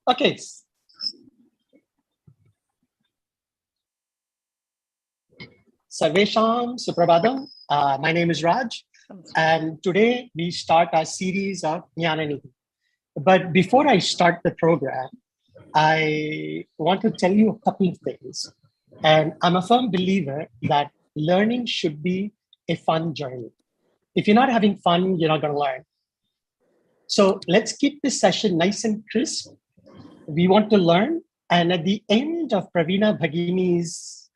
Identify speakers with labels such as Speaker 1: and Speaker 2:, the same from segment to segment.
Speaker 1: Okay. Sarvesham Suprabhadam. My name is Raj, and today we start our series of Jnana Nidhi. But before I start the program, I want to tell you a couple of things. And I'm a firm believer that learning should be a fun journey. If you're not having fun, you're not going to learn. So let's keep this session nice and crisp. We want to learn. And at the end of Pravina Bhagini's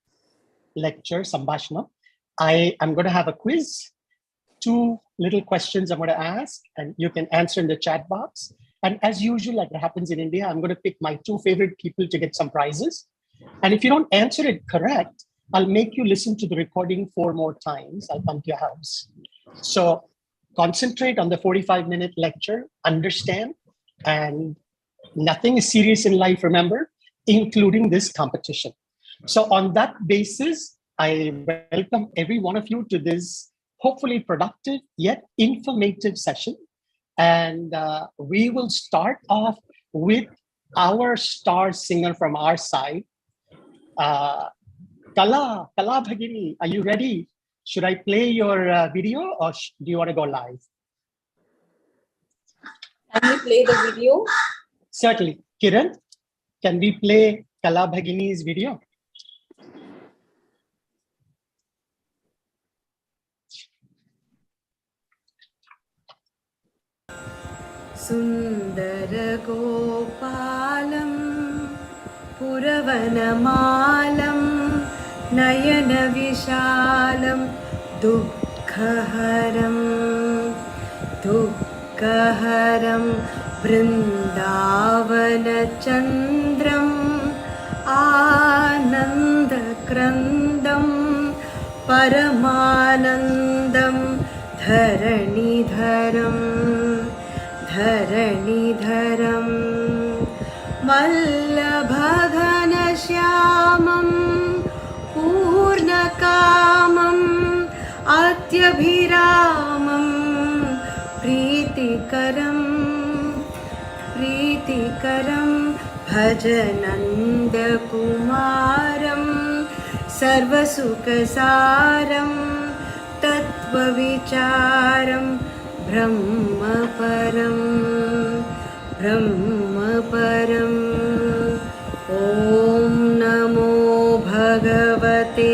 Speaker 1: lecture, Sambhashana, I am going to have a quiz, 2 little questions I'm going to ask, and you can answer in the chat box. And as usual, like it happens in India, I'm going to pick my 2 favorite people to get some prizes. And if you don't answer it correct, I'll make you listen to the recording 4 more times. I'll come to your house. So concentrate on the 45-minute lecture, understand, and nothing is serious in life, remember, including this competition. So on that basis, I welcome every one of you to this hopefully productive yet informative session. And we will start off with our star singer from our side, Kala Bhagini. Are you ready? Should I play your video or do you want to go live?
Speaker 2: Can we play the video?
Speaker 1: Certainly. Kiran, can we play Kala Bhagini's video?
Speaker 3: सुन्दरगोपालं पुरवनमालं नयनविशालं दुःखहरं वृन्दावनचन्द्रम् आनन्दक्रन्दं परमानन्दं धरणिधरम् मल्लभघनश्यामं पूर्णकामम् अत्यभिरामं प्रीतिकरं भजनन्दकुमारं सर्वसुखसारं तत्त्वविचारं ब्रह्मपरम् ॐ नमो भगवते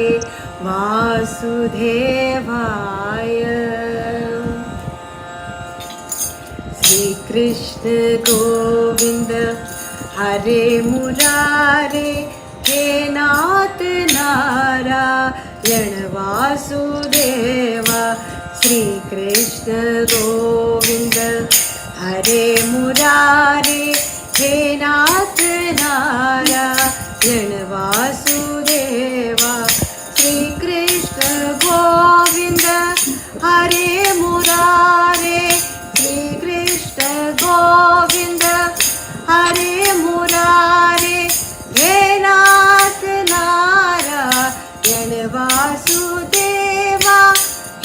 Speaker 3: वासुदेवाय श्रीकृष्ण गोविन्द हरे मुरारे हे नाथ नारायण वासुदेवा श्रीकृष्ण गोविन्द हरे मुरारे हे नाथ नारायण वासुदेवा श्रीकृष्ण गोविन्द हरे मुरारे श्रीकृष्ण गोविन्द हरे मुरारे हे नाथ नारायण वासुदेवा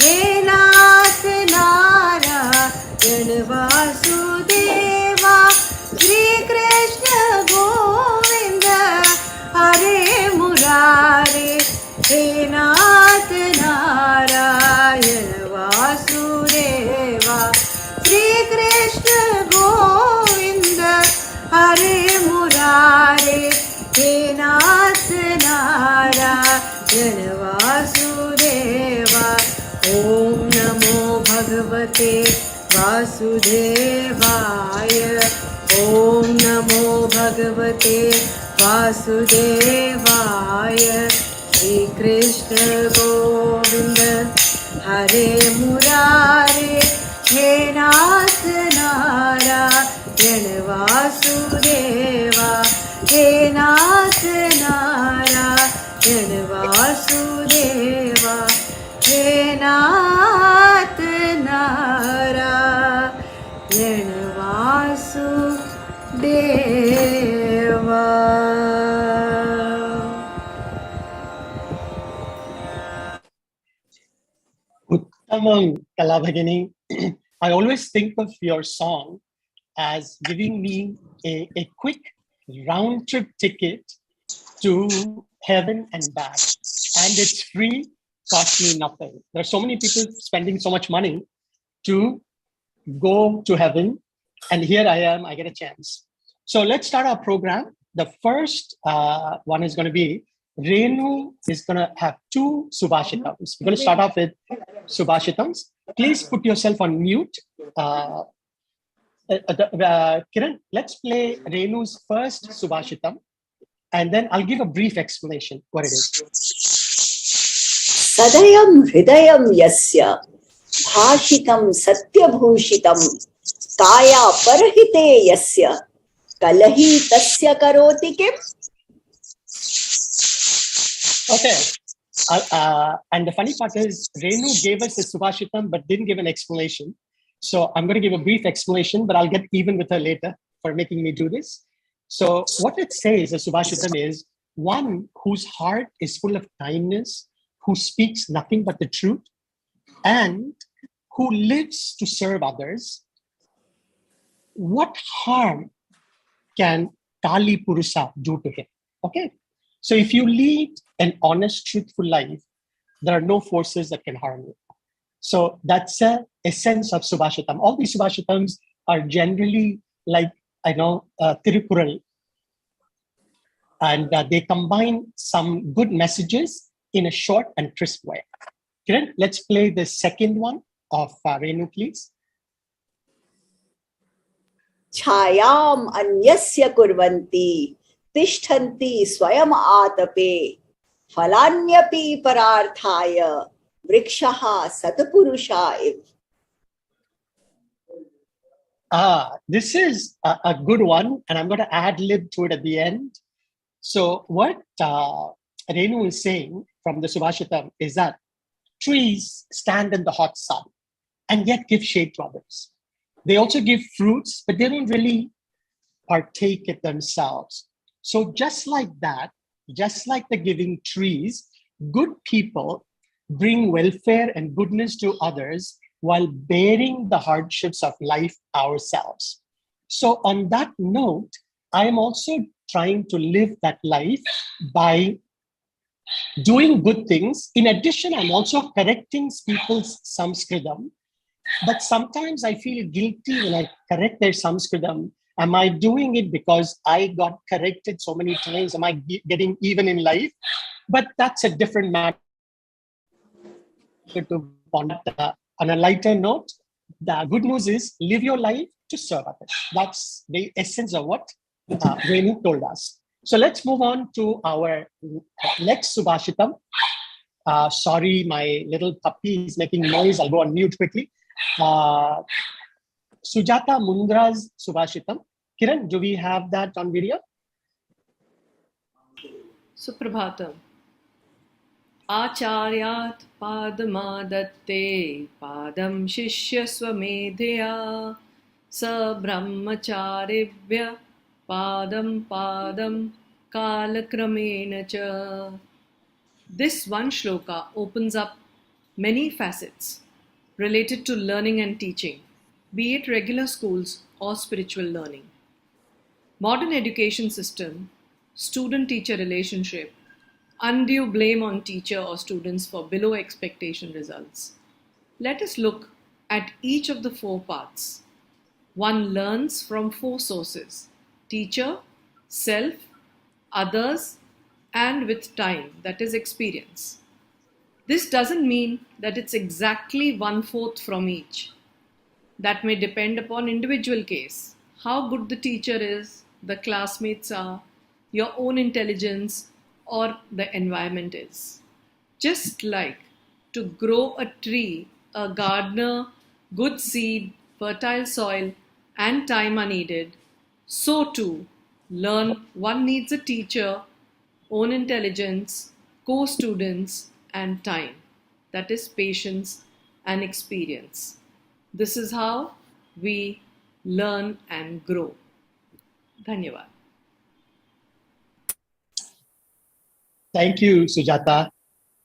Speaker 3: हे नाथ नारायण वासुदेवा श्रीकृष्ण गोविन्द हरे मुरारे हे नाथ नारायण वासुदेवा श्रीकृष्ण गोविन्द हरे मुरारे हे नाथ नारायण वासुदेवा ॐ नमो भगवते वासुदेवाय ॐ नमो भगवते वासुदेवाय श्रीकृष्ण गोविन्द हरे मुरारे हे नाथ नारायण वासुदेवा हे नाथ नारायण वासुदेवा हे नाथ Narayan Vasudeva.
Speaker 1: Uttamam, Kala Bhagini. I always think of your song as giving me a quick round trip ticket to heaven and back. And it's free, cost me nothing. There's so many people spending so much money to go to heaven. And here I am, I get a chance. So let's start our program. The first one is going to be Renu is going to have 2 Subhashitams. We're going to start off with Subhashitams. Please put yourself on mute. Kiran, let's play Renu's first Subhashitam, and then I'll give a brief explanation what it is.
Speaker 4: Sadayam hridayam yasya bhashitam satyabhushitam kaya parahite yasya kalahi tasya karoti kim.
Speaker 1: Okay. And the funny part is, Renu gave us a Subhashitam but didn't give an explanation. So I'm going to give a brief explanation, but I'll get even with her later for making me do this. So what it says, a Subhashitam, is one whose heart is full of kindness, who speaks nothing but the truth, and who lives to serve others. What harm can Kali Purusha do to him? Okay. So if you lead an honest, truthful life, there are no forces that can harm you. So that's the essence of Subhashitam. All these Subhashitams are generally like, Tirukural. And they combine some good messages in a short and crisp way. Kiran, let's play the second one of Renu, please.
Speaker 4: Chayam anyasya kurvanti tishtanti swayam atape phalanyapi pararthaya vrikshaha satapurusha iv.
Speaker 1: This is a good one, and I'm going to ad-lib to it at the end. So what Renu is saying from the Subhashitam is that trees stand in the hot sun and yet give shade to others. They also give fruits, but they don't really partake it themselves. So just like that, just like the giving trees, good people bring welfare and goodness to others while bearing the hardships of life ourselves. So on that note, I am also trying to live that life by doing good things. In addition, I'm also correcting people's samskridam. But sometimes I feel guilty when I correct their samskridam. Am I doing it because I got corrected so many times? Am I getting even in life? But that's a different matter to ponder. On a lighter note, the good news is live your life to serve others. That's the essence of what Renu told us. So let's move on to our next Subhashitam. Sorry, my little puppy is making noise. I'll go on mute quickly. Sujata Mundra's Subhashitam. Kiran, do we have that on video?
Speaker 5: Suprabhatam. Acharyat padamadatte padam shishya swamedhya sa brahmacharibhya padam padam kalakramena cha. This one shloka opens up many facets related to learning and teaching, be it regular schools or spiritual learning. Modern education system, student-teacher relationship, undue blame on teacher or students for below expectation results. Let us look at each of the 4 parts. One learns from 4 sources: teacher, self, others, and with time, that is experience. This doesn't mean that it's exactly 1/4 from each. That may depend upon individual case, how good the teacher is, the classmates are, your own intelligence, or the environment is. Just like to grow a tree, a gardener, good seed, fertile soil, and time are needed, so too, learn one needs a teacher, own intelligence, co-students, and time. That is patience and experience. This is how we learn and grow. Dhanyavad.
Speaker 1: Thank you, Sujata.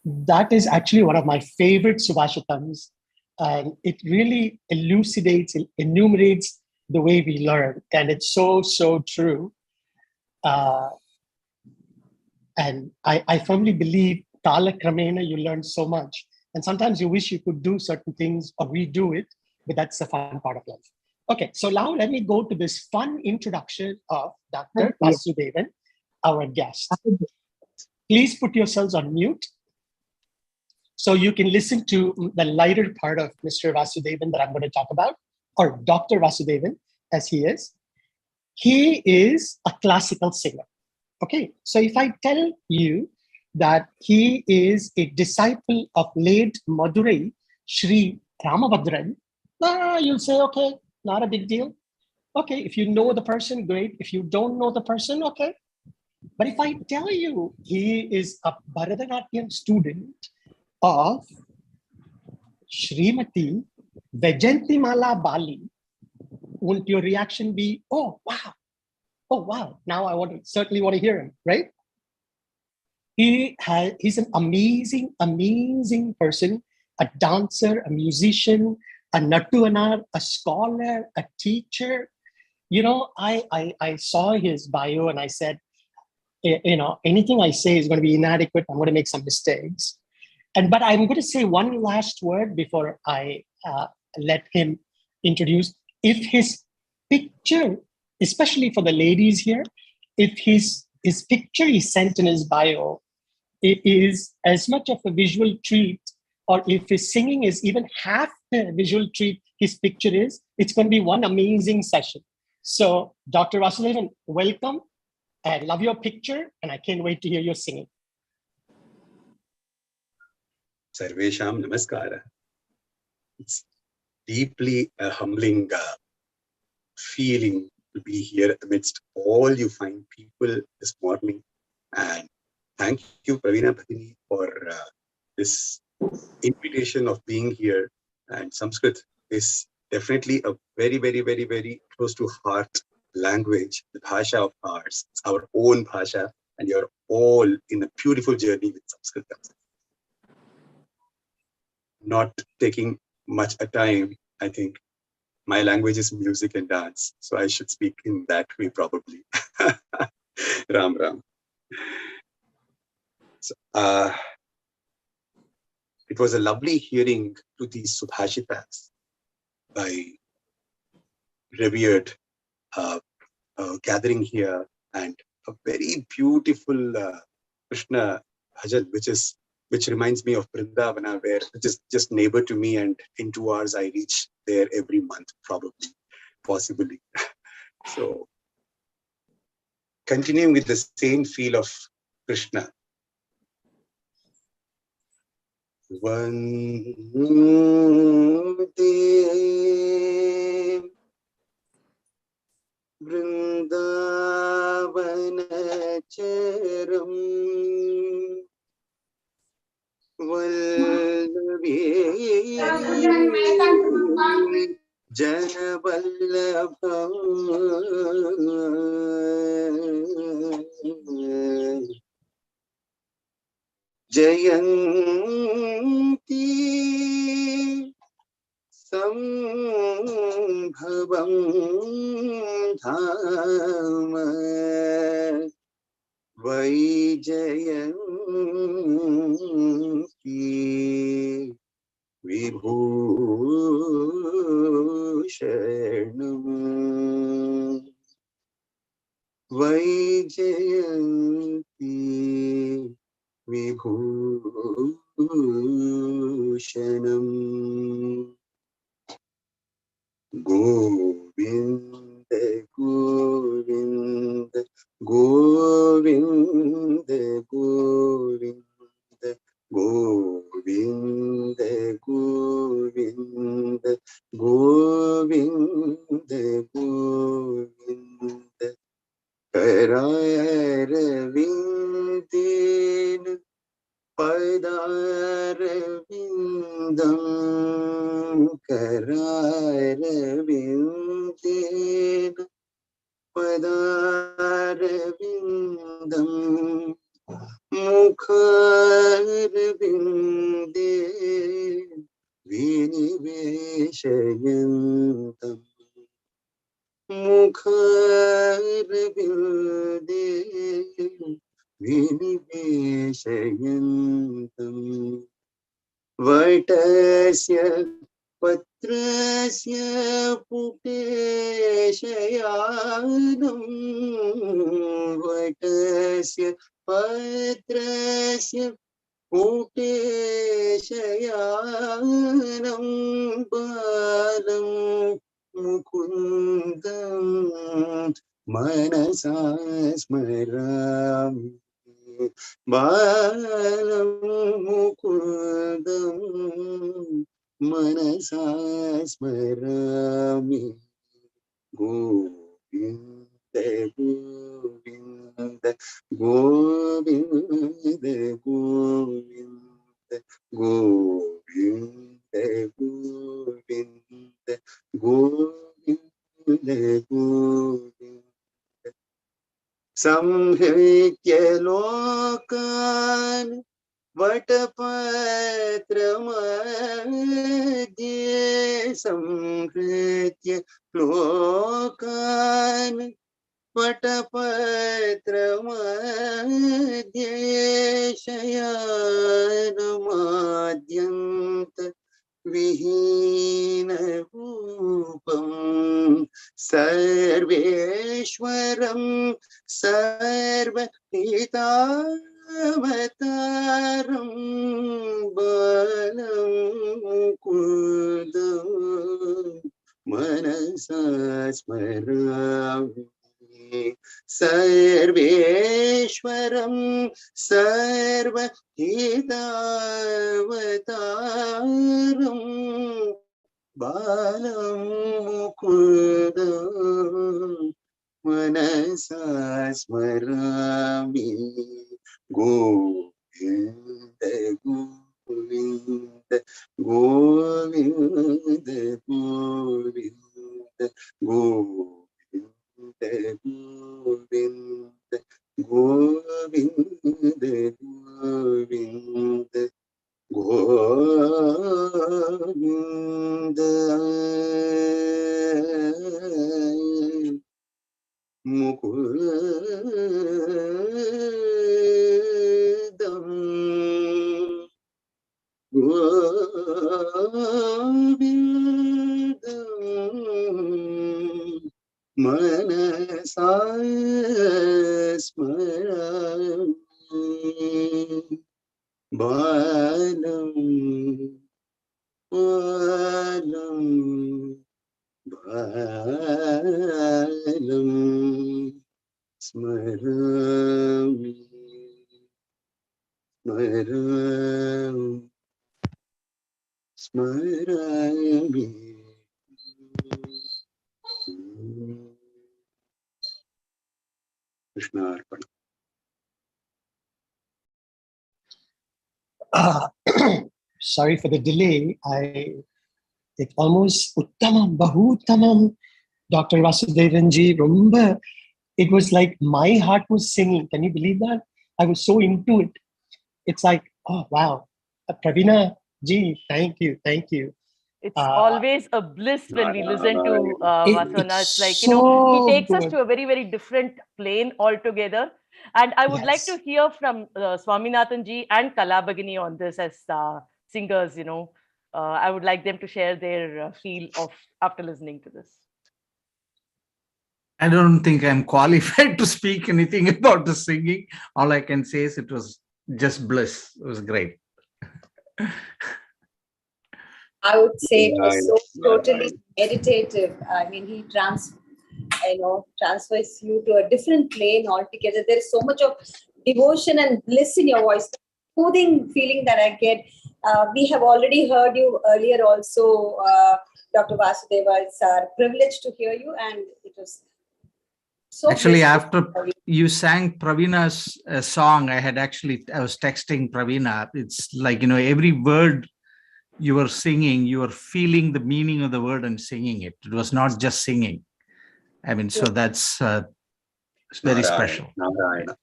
Speaker 1: That is actually one of my favorite Subhashitams. And it really elucidates, it enumerates the way we learn. And it's so, so true. And I firmly believe Kala Kramena, you learn so much. And sometimes you wish you could do certain things or redo it, but that's the fun part of life. Okay, so now let me go to this fun introduction of Dr. Vasudevan, our guest. Please put yourselves on mute so you can listen to the lighter part of Mr. Vasudevan that I'm going to talk about, or Dr. Vasudevan, as he is. He is a classical singer. Okay, so if I tell you that he is a disciple of late Madurai Sri Ramabhadran, you'll say, okay, not a big deal. Okay, if you know the person, great. If you don't know the person, okay. But if I tell you he is a Bharatanatyam student of Srimati Vajantimala Bali, won't your reaction be, oh, wow. Oh, wow. Now I certainly want to hear him, right? He's an amazing, amazing person, a dancer, a musician, a natuanar, a scholar, a teacher. You know, I saw his bio and I said, you know, anything I say is going to be inadequate. I'm going to make some mistakes. But I'm going to say one last word before I let him introduce. If his picture, especially for the ladies here, if his picture he sent in his bio, it is as much of a visual treat, or if his singing is even half the visual treat his picture is, it's going to be one amazing session. So, Dr. Vasudevan, welcome. I love your picture, and I can't wait to hear your singing.
Speaker 6: Sarvesham Namaskara. It's deeply a humbling feeling to be here amidst all you fine people this morning. And thank you, Pravina Bhagini, for this invitation of being here. And Sanskrit is definitely a very, very, very, very close to heart language, the bhasha of ours. It's our own bhasha, and you're all in a beautiful journey with Sanskrit. Not taking much a time, I think. My language is music and dance, so I should speak in that way probably. Ram Ram. So, it was a lovely hearing to these Subhashitas by revered gathering here, and a very beautiful Krishna bhajan, which reminds me of Vrindavana, where which is just neighbor to me, and in 2 hours I reach there every month, probably, possibly. So, continuing with the same feel of Krishna. Vande Vrindavana Charam Vallavi Janavallabha Jayanti Sambhavam Dhama Vaijayanti Vibhushanam Vaijayanti Vibhushanam Govinda Govinda Govinda Govinda Govinda Govinda Govinda Govinda Kararavindin Padaravindam Kararavindin Padaravindam Mukharavinde Viniveshayantam Mukharavinde विनिवेशयन्तम् वटस्य पत्रस्य पुटे शयानं वटस्य पत्रस्य पुटे शयानं बालं मुकुन्दं मनसा स्मरामि बालं मुकुन्दं मनसा स्मरामि गोविन्द गोविन्द गोविन्द गोविन्द गोविन्द गोविन्द गोविन्द गोविन्द संहृत्य लोकान् वटपत्रमध्ये संहृत्य लोकान् वटपत्रमध्ये शयानमाद्यन्त विहीनरूपं सर्वेश्वरं सर्वहितावतारं बालं मुकुन्दं मनसा स्मरामि सर्वेश्वरं सर्वहितावतारं बालं मुकुन्दं मनसा स्मरामि गोविन्द गोविन्द गोविन्द गोविन्द गोविन्द गोविन्द गोविन्द गोविन्द मुकुन्दं गोविन्दं मनसा स्मरामि बालं बालं बालं स्मरामि स्मरामि स्मरामि कृष्णार्पण
Speaker 1: Sorry for the delay. It almost Uttamam, Bahuttamam, Dr. Vasudevanji, remember, it was like my heart was singing. Can you believe that? I was so into it. It's like, oh, wow. Pravina ji, thank you. Thank you.
Speaker 7: It's always a bliss when we listen to Vasana. It's like,
Speaker 1: so
Speaker 7: he takes us
Speaker 1: good.
Speaker 7: to a very, very different plane altogether. And I would like to hear from Swaminathan ji and Kalabhagini on this as singers, I would like them to share their feel of after listening to this.
Speaker 8: I don't think I'm qualified to speak anything about the singing. All I can say is it was just bliss. It was great.
Speaker 2: I would say it was so totally meditative. I mean, he transfers you to a different plane altogether. There is so much of devotion and bliss in your voice, soothing feeling that I get. We have already heard you earlier also, Dr. Vasudeva. It's our privilege to hear you, and it was so
Speaker 8: actually after you sang Pravina's song, I was texting Pravina. It's like, every word you were singing, you were feeling the meaning of the word and singing it. It was not just singing. I mean, so that's it's very special.
Speaker 6: Narayana.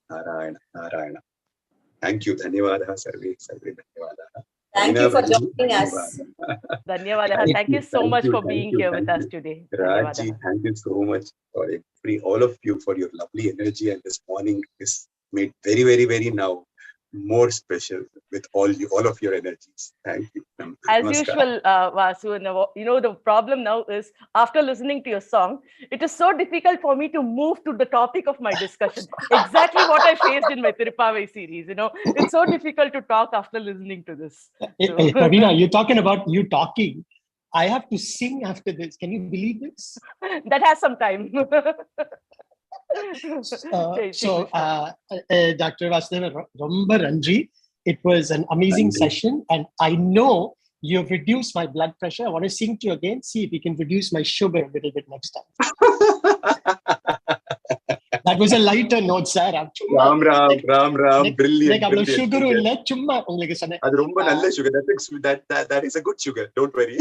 Speaker 6: Thank you. Dhanyavadaha, sarve dhanyavadaha.
Speaker 2: Thank you for joining us.
Speaker 7: Dhanyawadaha. Thank you so much for being here with us today.
Speaker 6: Rajji, thank you so much for all of you for your lovely energy, and this morning is made very, very, very now more special with all of your energies. Thank you.
Speaker 7: As usual, Vasu, the problem now is after listening to your song, it is so difficult for me to move to the topic of my discussion. Exactly what I faced in my Tirupavai series. It's so difficult to talk after listening to this.
Speaker 1: Hey, Pravina, you're talking about you talking. I have to sing after this. Can you believe this?
Speaker 7: That has some time.
Speaker 1: Dr. Vasudeva Romba Ranji, it was an amazing session, and I know you have reduced my blood pressure. I want to sing to you again, see if you can reduce my sugar a little bit next time. That was a lighter note, sir.
Speaker 6: Ram, brilliant.
Speaker 1: Sugar
Speaker 6: sugar. That is a good sugar. Don't worry.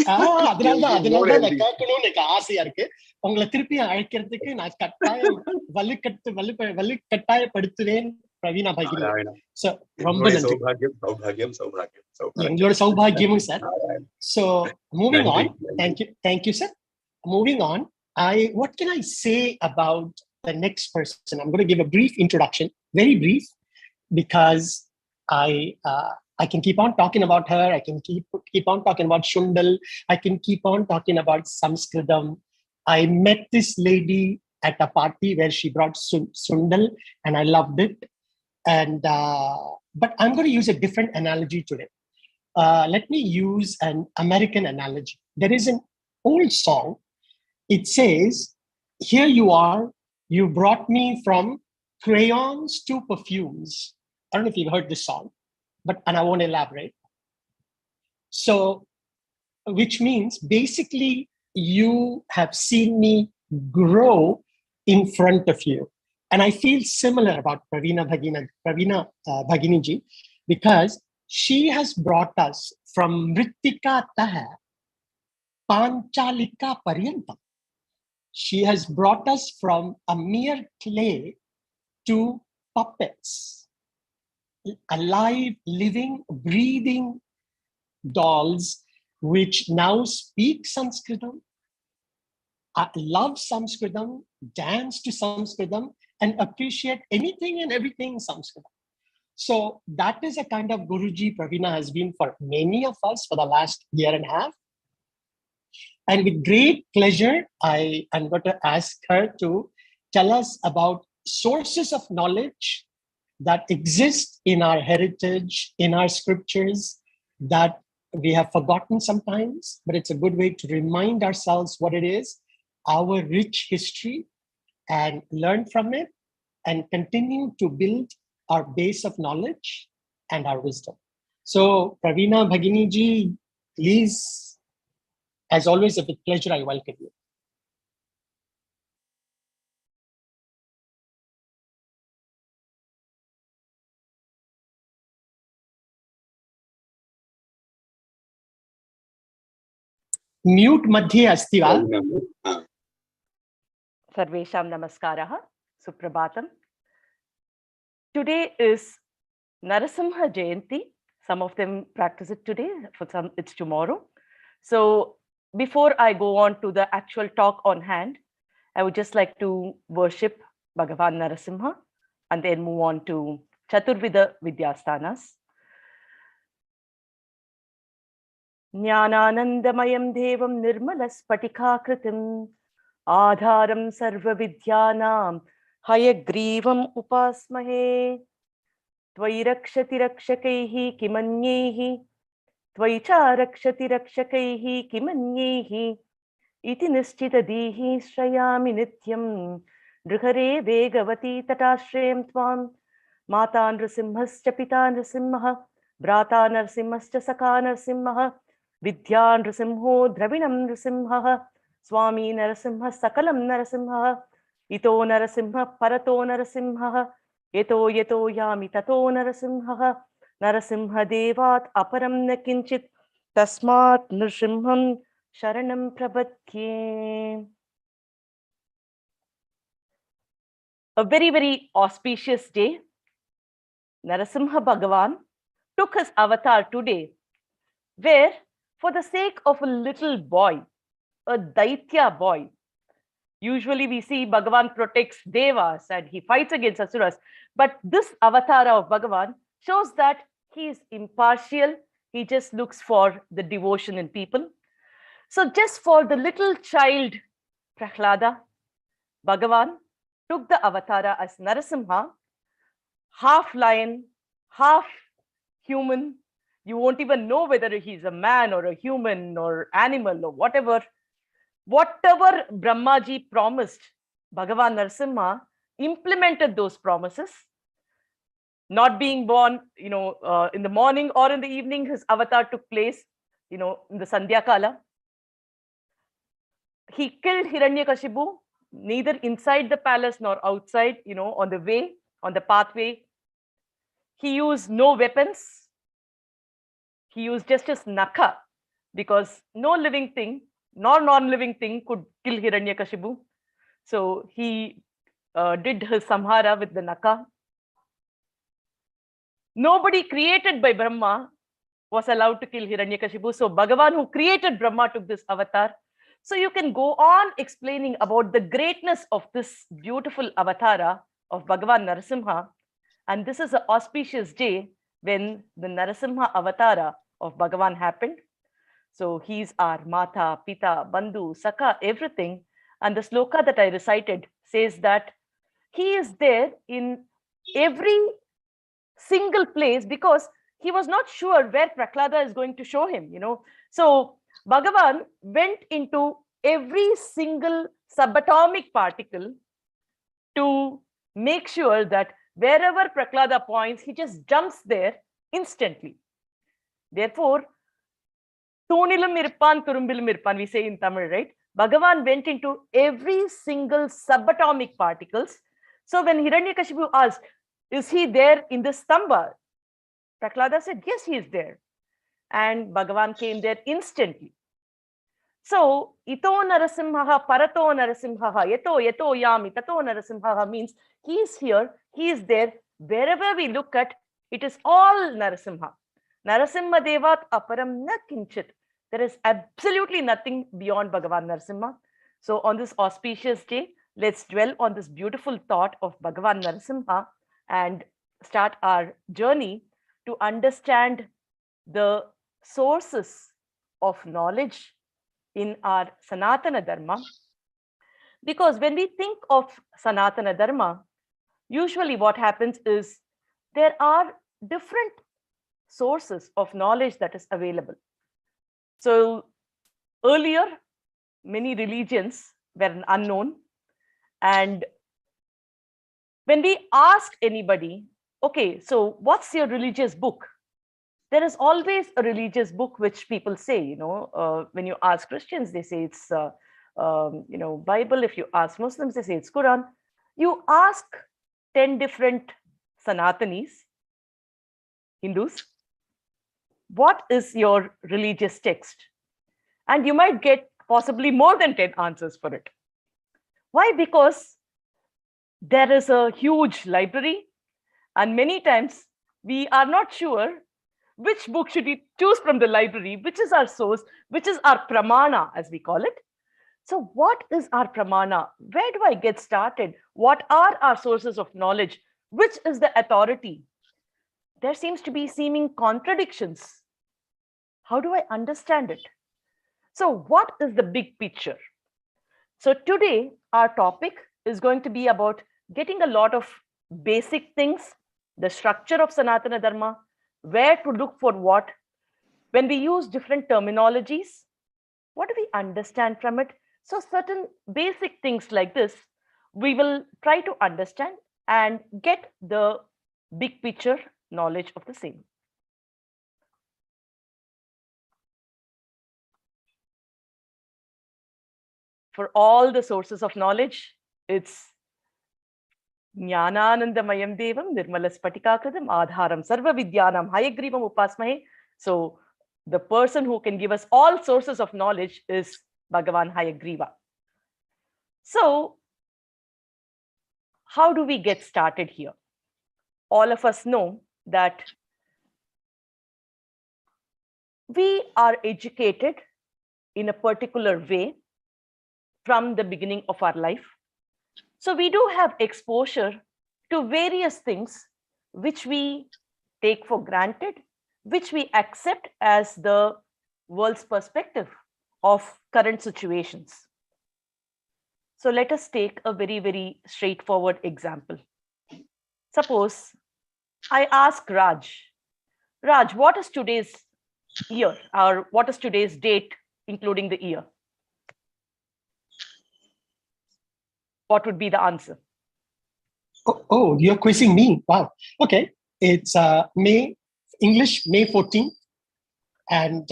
Speaker 1: உங்களை திருப்பி அழைக்கிறதுக்கு நான் கட்டாயம் வலுக்கட்டாயப்படுத்துவேன் பிரவீனா பகினி. ரொம்ப நன்றி. எங்களோட சௌபாகியமும் sir. So moving on, thank you sir. Moving on, what can I say about the next person? I'm going to give a brief introduction, very brief, because I can keep on talking about her. I can keep on talking about Shundal. I can keep on talking about Sanskritam. I met this lady at a party where she brought Sundal, and I loved it. And but I'm going to use a different analogy today. Let me use an American analogy. There is an old song. It says, "Here you are. You brought me from crayons to perfumes." I don't know if you've heard this song, and I won't elaborate. So, which means basically, you have seen me grow in front of you. And I feel similar about Pravina Bhaginiji, because she has brought us from Mritika Taha Panchalika Paryantam. She has brought us from a mere clay to puppets, alive, living, breathing dolls which now speak Sanskritam, love Sanskritam, dance to Sanskritam, and appreciate anything and everything Sanskritam. So that is a kind of Guruji Pravina has been for many of us for the last year and a half. And with great pleasure, I am going to ask her to tell us about sources of knowledge that exist in our heritage, in our scriptures, that we have forgotten sometimes, but it's a good way to remind ourselves what it is, our rich history, and learn from it, and continue to build our base of knowledge and our wisdom. So, Pravina Bhaginiji, please, as always, with pleasure, I welcome you. Mute madhye asti va?
Speaker 7: Sarvesham namaskaraha, suprabhatam. Today is Narasimha Jayanti. Some of them practice it today, for some it's tomorrow. So before I go on to the actual talk on hand, I would just like to worship Bhagavan Narasimha and then move on to Vidya Stanas. Jnananandamayam devam nirmalaspatikakritim Adharam sarva vidyanam hayagrivam upasmahe Tvai rakshati rakshakaihi kimanyehi Tvai cha rakshati rakshakaihi kimanyehi Iti nishtita dihi shrayami nityam Drihare vegavati tatashrayam tvam Mata nrasimhascha pita nrasimha Brata nrasimhascha sakha nrasimha Vidya nrasimho dravinam nrasimha Swami Narasimha Sakalam Narasimha Ito Narasimha Parato Narasimha Yeto Yeto Yami Tato Narasimha Narasimha Devat Aparam Nakinchit Tasmat Nrsimham Sharanam Prabhatye. A very, very auspicious day. Narasimha Bhagavan took his avatar today where for the sake of a little boy, a Daitya boy, usually we see Bhagavan protects Devas and he fights against Asuras. But this avatara of Bhagavan shows that he is impartial. He just looks for the devotion in people. So just for the little child Prahlada, Bhagavan took the avatara as Narasimha, half lion, half human. You won't even know whether he's a man or a human or animal or whatever. Whatever Brahmaji promised, Bhagavan Narasimha implemented those promises. Not being born, in the morning or in the evening, his avatar took place, in the Sandhya Kala. He killed Hiranyakashipu, neither inside the palace nor outside, on the way, on the pathway. He used no weapons. He used just his naka, because no living thing nor non-living thing could kill Hiranyakashipu. So he did his samhara with the naka. Nobody created by Brahma was allowed to kill Hiranyakashipu. So Bhagavan, who created Brahma, took this avatar. So you can go on explaining about the greatness of this beautiful avatara of Bhagavan Narasimha. And this is an auspicious day when the Narasimha avatara of Bhagavan happened. So he's our Mata, Pita, Bandhu, Saka, everything. And the sloka that I recited says that he is there in every single place because he was not sure where Prahlada is going to show him, So Bhagavan went into every single subatomic particle to make sure that wherever Prahlada points, he just jumps there instantly. Therefore, Thunilum irpan, Turumbilum irpan, we say in Tamil, right? Bhagavan went into every single subatomic particles. So when Hiranyakashipu asked, is he there in the stamba? Prahlada said, yes, he is there. And Bhagavan came there instantly. So, ito narasimhaha, parato narasimhaha, yeto yami, tato narasimhaha means he is here, he is there. Wherever we look at, it is all Narasimha. Narasimha devat aparam na kinchit. There is absolutely nothing beyond Bhagavan Narasimha. So, on this auspicious day, let's dwell on this beautiful thought of Bhagavan Narasimha and start our journey to understand the sources of knowledge in our Sanatana Dharma. Because when we think of Sanatana Dharma, usually what happens is there are different sources of knowledge that is available. So earlier, many religions were unknown. And when we ask anybody, okay, so what's your religious book? There is always a religious book which people say, when you ask Christians, they say it's, Bible. If you ask Muslims, they say it's Quran. You ask 10 different Sanatanis, Hindus, what is your religious text? And you might get possibly more than 10 answers for it. Why? Because there is a huge library, and many times we are not sure which book should we choose from the library, which is our source, which is our pramana, as we call it. So what is our pramana? Where do I get started? What are our sources of knowledge? Which is the authority? There seems to be seeming contradictions. How do I understand it? So what is the big picture? So today, our topic is going to be about getting a lot of basic things, the structure of Sanatana Dharma, where to look for what. When we use different terminologies, what do we understand from it? So certain basic things like this, we will try to understand and get the big picture knowledge of the same. For all the sources of knowledge, it's Jnananandamayam Devam Nirmalaspatikakridam Adharam Sarva Vidyanam Hayagrivam Upasmahe. So the person who can give us all sources of knowledge is Bhagavan Hayagriva. So how do we get started here? All of us know that we are educated in a particular way from the beginning of our life. So we do have exposure to various things which we take for granted, which we accept as the world's perspective of current situations. So let us take a very, very straightforward example. Suppose I ask Raj, what is today's year, or what is today's date, including the year? What would be the answer?
Speaker 1: Oh, you're quizzing me. Wow. Okay. It's English, May 14th. And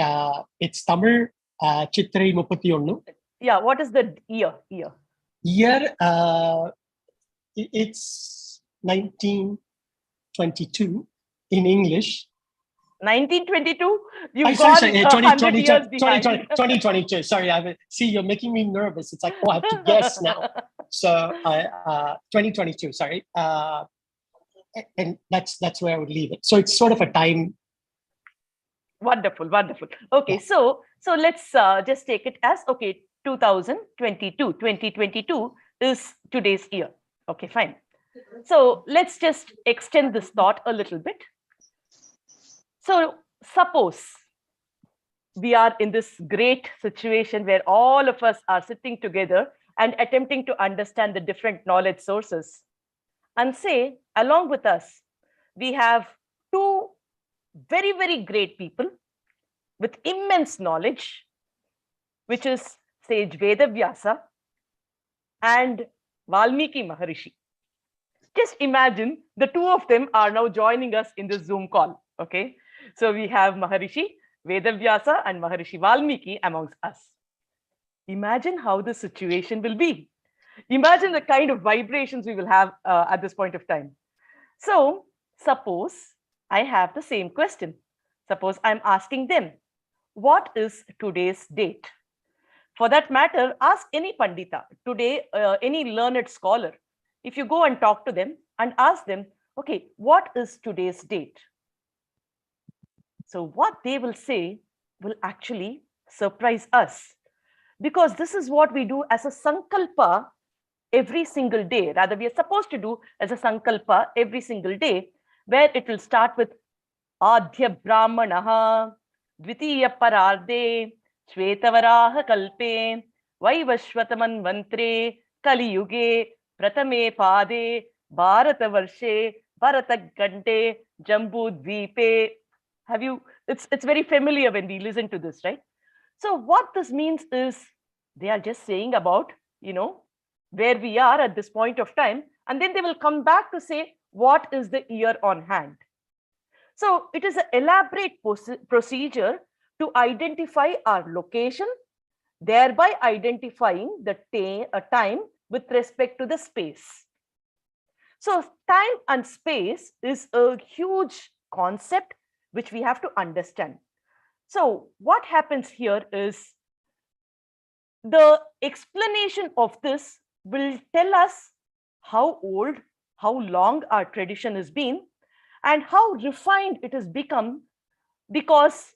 Speaker 1: it's Tamil, Chitrai 31.
Speaker 7: Yeah, what is the year?
Speaker 1: Year, it's 1922 in English.
Speaker 7: 1922? You've
Speaker 1: sorry,
Speaker 7: gone 100 years behind.
Speaker 1: 2022. Sorry, see, you're making me nervous. It's like, oh, I have to guess now. So 2022, sorry. And that's where I would leave it. So it's sort of a time.
Speaker 7: Wonderful. Okay, yeah. So let's just take it as, okay, 2022. 2022 is today's year. Okay, fine. So let's just extend this thought a little bit. So suppose we are in this great situation where all of us are sitting together and attempting to understand the different knowledge sources. And say, along with us, we have two very, very great people with immense knowledge, which is sage Vedavyasa and Valmiki Maharishi. Just imagine the two of them are now joining us in this Zoom call. Okay, so we have Maharishi Vedavyasa and Maharishi Valmiki amongst us. Imagine how the situation will be. Imagine the kind of vibrations we will have at this point of time. So suppose I have the same question. Suppose I'm asking them, what is today's date? For that matter, ask any Pandita today, any learned scholar. If you go and talk to them and ask them, okay, what is today's date? So what they will say will actually surprise us, because this is what we do as a sankalpa every single day. Rather, we are supposed to do as a sankalpa every single day, where it will start with Adhya Brahmanaha, Dvitiya Pararde, Shvetavaraha Kalpe, Vaivashvataman Mantre, Kali Yuge, Pratame Pade, Bharata Varshe, Bharata Gante, Jambu Dvipe. It's very familiar when we listen to this, right? So what this means is they are just saying about, where we are at this point of time, and then they will come back to say, what is the year on hand? So it is an elaborate procedure to identify our location, thereby identifying the time with respect to the space. So time and space is a huge concept which we have to understand. So what happens here is the explanation of this will tell us how old, how long our tradition has been, and how refined it has become, because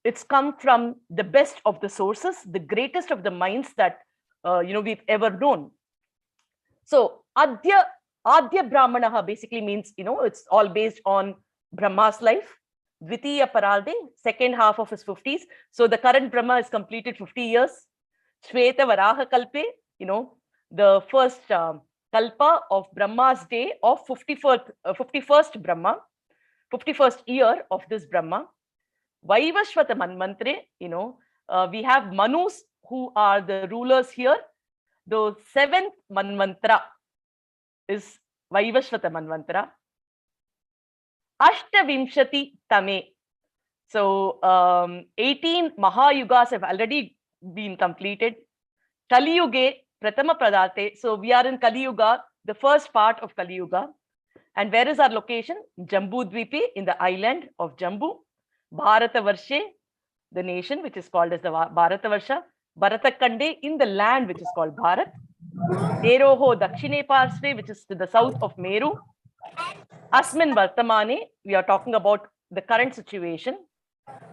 Speaker 7: it's come from the best of the sources, the greatest of the minds that we've ever known. So Adhya Brahmanaha basically means, it's all based on Brahma's life. Dvitiya Paralde, second half of his 50s. So the current Brahma has completed 50 years. Shveta Varaha Kalpe, the first Kalpa of Brahma's day of 51st Brahma, 51st year of this Brahma. Vaivashvata Manmantre, we have Manus who are the rulers here. The 7th Manmantra is Vaivashvata Manmantra. Ashtavimshati Tame. So 18 Mahayugas have already been completed. Kali Yuge Pratama Pradate. So we are in Kali Yuga, the first part of Kali Yuga. And where is our location? Jambu Dvipe, in the island of Jambu. Bharata Varshe, the nation which is called as the Bharata Varsha. Bharata Kande, in the land which is called Bharat. Meroho Dakshine Parsve, which is to the south of Meru. Asmin Vartamane, we are talking about the current situation.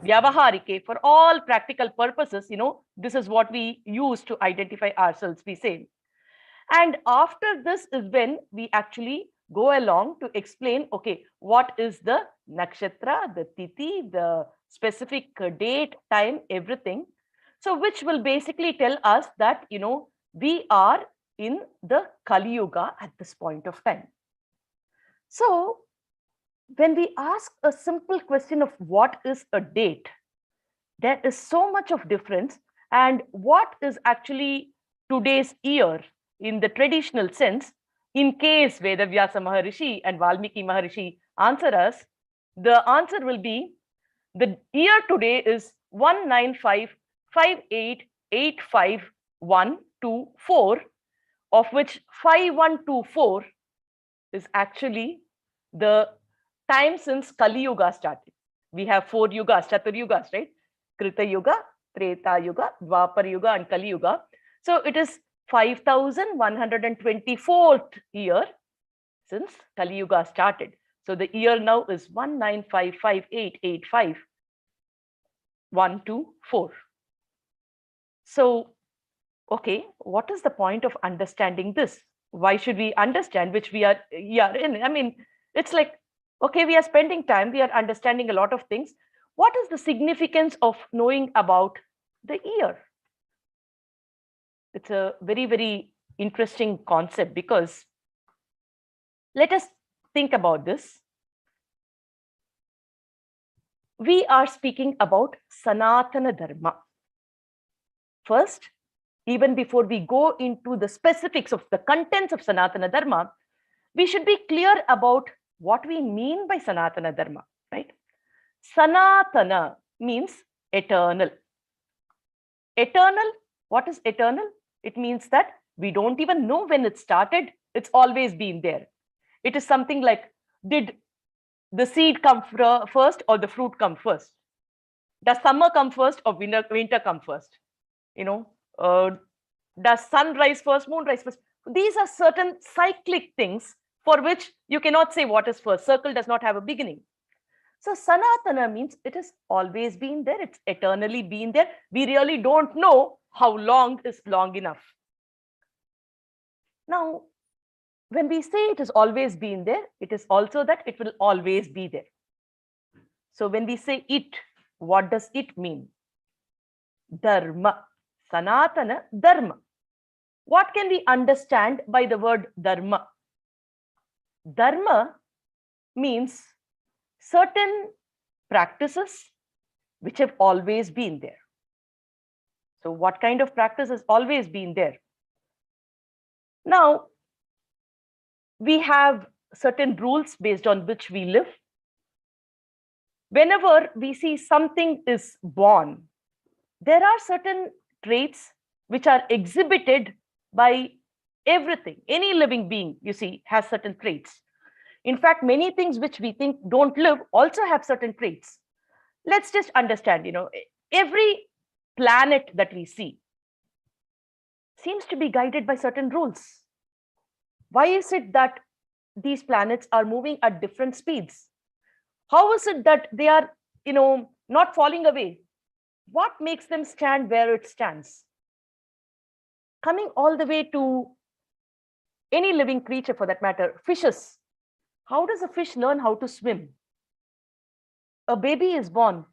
Speaker 7: Vyavaharike, for all practical purposes, this is what we use to identify ourselves, we say. And after this is when we actually go along to explain, okay, what is the nakshatra, the tithi, the specific date, time, everything. So which will basically tell us that, we are in the Kali Yuga at this point of time. So when we ask a simple question of what is a date, there is so much of difference. And what is actually today's year in the traditional sense, in case Vedavyasa Maharishi and Valmiki Maharishi answer us, the answer will be the year today is 195588512, of which 5124 is actually the time since Kali Yuga started. We have 4 yugas, Chaturyugas, right? Krita Yuga, Treta Yuga, Dwapar Yuga, and Kali Yuga. So it is 5124th year since Kali Yuga started. So the year now is 195588512. So, okay, what is the point of understanding this? Why should we understand which we are in? I mean, it's like, okay, we are spending time, we are understanding a lot of things. What is the significance of knowing about the year? It's a very, very interesting concept, because let us think about this. We are speaking about Sanatana Dharma. First, even before we go into the specifics of the contents of Sanatana Dharma, we should be clear about what we mean by Sanatana Dharma, right? Sanatana means eternal. Eternal, what is eternal? It means that we don't even know when it started. It's always been there. It is something like, did the seed come first or the fruit come first? Does summer come first or winter come first? Does sun rise first, moon rise first? These are certain cyclic things for which you cannot say what is first. Circle does not have a beginning. So Sanatana means it has always been there. It's eternally been there. We really don't know how long is long enough. Now, when we say it has always been there, it is also that it will always be there. So when we say it, what does it mean? Dharma. Sanatana Dharma. What can we understand by the word Dharma? Dharma means certain practices which have always been there. So what kind of practice has always been there? Now, we have certain rules based on which we live. Whenever we see something is born, there are certain traits which are exhibited by everything. Any living being, you see, has certain traits. In fact, many things which we think don't live also have certain traits. Let's just understand, every planet that we see seems to be guided by certain rules. Why is it that these planets are moving at different speeds? How is it that they are, not falling away? What makes them stand where it stands? Coming all the way to any living creature for that matter, fishes. How does a fish learn how to swim? A baby is born.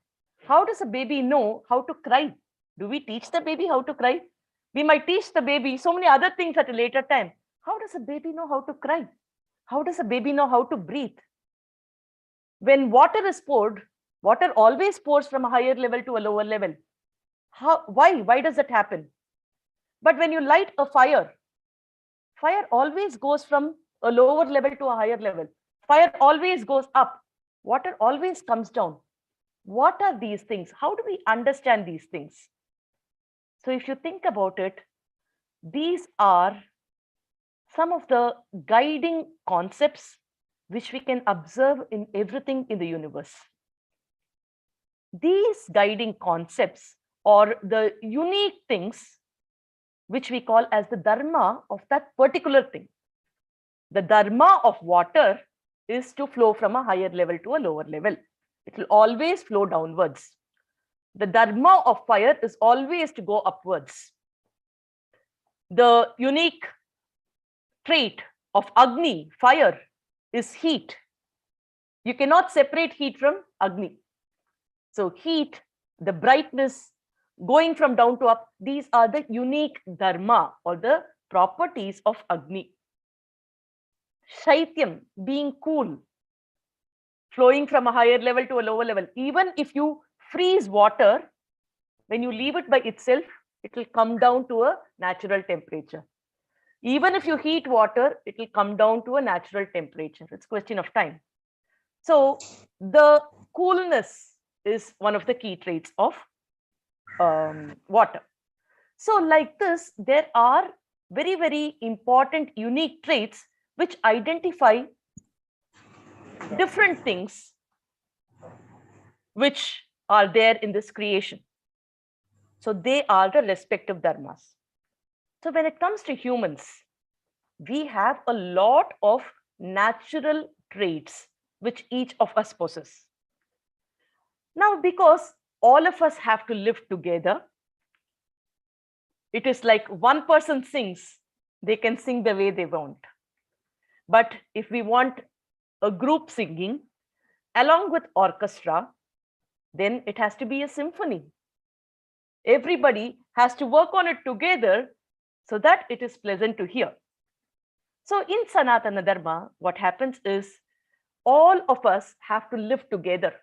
Speaker 7: How does a baby know how to cry? Do we teach the baby how to cry? We might teach the baby so many other things at a later time. How does a baby know how to cry? How does a baby know how to breathe? When water is poured, water always pours from a higher level to a lower level. Why does that happen? But when you light a fire, fire always goes from a lower level to a higher level. Fire always goes up. Water always comes down. What are these things? How do we understand these things? So if you think about it, these are some of the guiding concepts which we can observe in everything in the universe. These guiding concepts or the unique things which we call as the dharma of that particular thing. The dharma of water is to flow from a higher level to a lower level. It will always flow downwards. The dharma of fire is always to go upwards. The unique trait of Agni, fire, is heat. You cannot separate heat from Agni. So heat, the brightness, going from down to up, these are the unique dharma or the properties of Agni. Shaityam, being cool, flowing from a higher level to a lower level. Even if you freeze water, when you leave it by itself, it will come down to a natural temperature. Even if you heat water, it will come down to a natural temperature. It's a question of time. So the coolness is one of the key traits of water. So like this, there are very, very important unique traits which identify different things which are there in this creation. So they are the respective dharmas. So when it comes to humans, we have a lot of natural traits which each of us possess. Now, because all of us have to live together, it is like one person sings, they can sing the way they want. But if we want a group singing along with orchestra, then it has to be a symphony. Everybody has to work on it together so that it is pleasant to hear. So in Sanatana Dharma, what happens is all of us have to live together.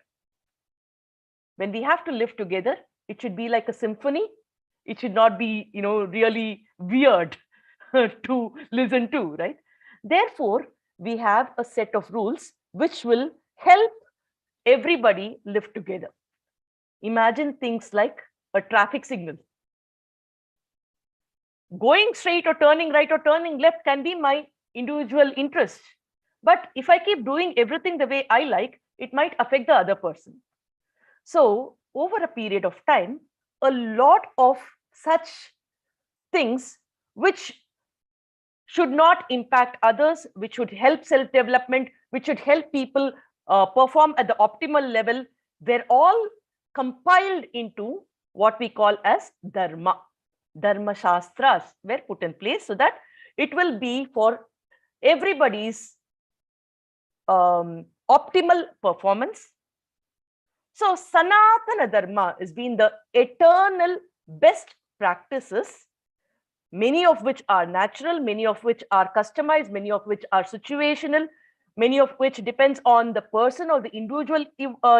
Speaker 7: When we have to live together, it should be like a symphony. It should not be, really weird to listen to, right? Therefore, we have a set of rules which will help everybody live together. Imagine things like a traffic signal. Going straight or turning right or turning left can be my individual interest. But if I keep doing everything the way I like, it might affect the other person. So over a period of time, a lot of such things which should not impact others, which should help self-development, which should help people perform at the optimal level, they're all compiled into what we call as dharma. Dharma shastras were put in place so that it will be for everybody's optimal performance. So Sanatana Dharma has been the eternal best practices, many of which are natural, many of which are customized, many of which are situational, many of which depends on the person or the individual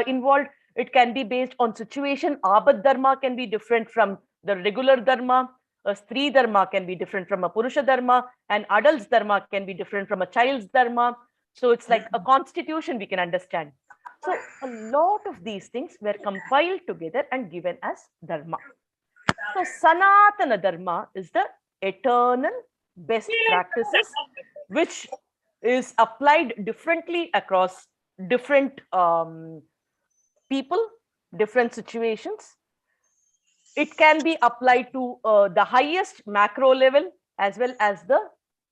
Speaker 7: involved. It can be based on situation. Abad Dharma can be different from the regular Dharma. A Stree Dharma can be different from a Purusha Dharma. An adult's Dharma can be different from a child's Dharma. So it's like a constitution we can understand. So a lot of these things were compiled together and given as Dharma. So Sanatana Dharma is the eternal best practices which is applied differently across different people, different situations. It can be applied to the highest macro level as well as the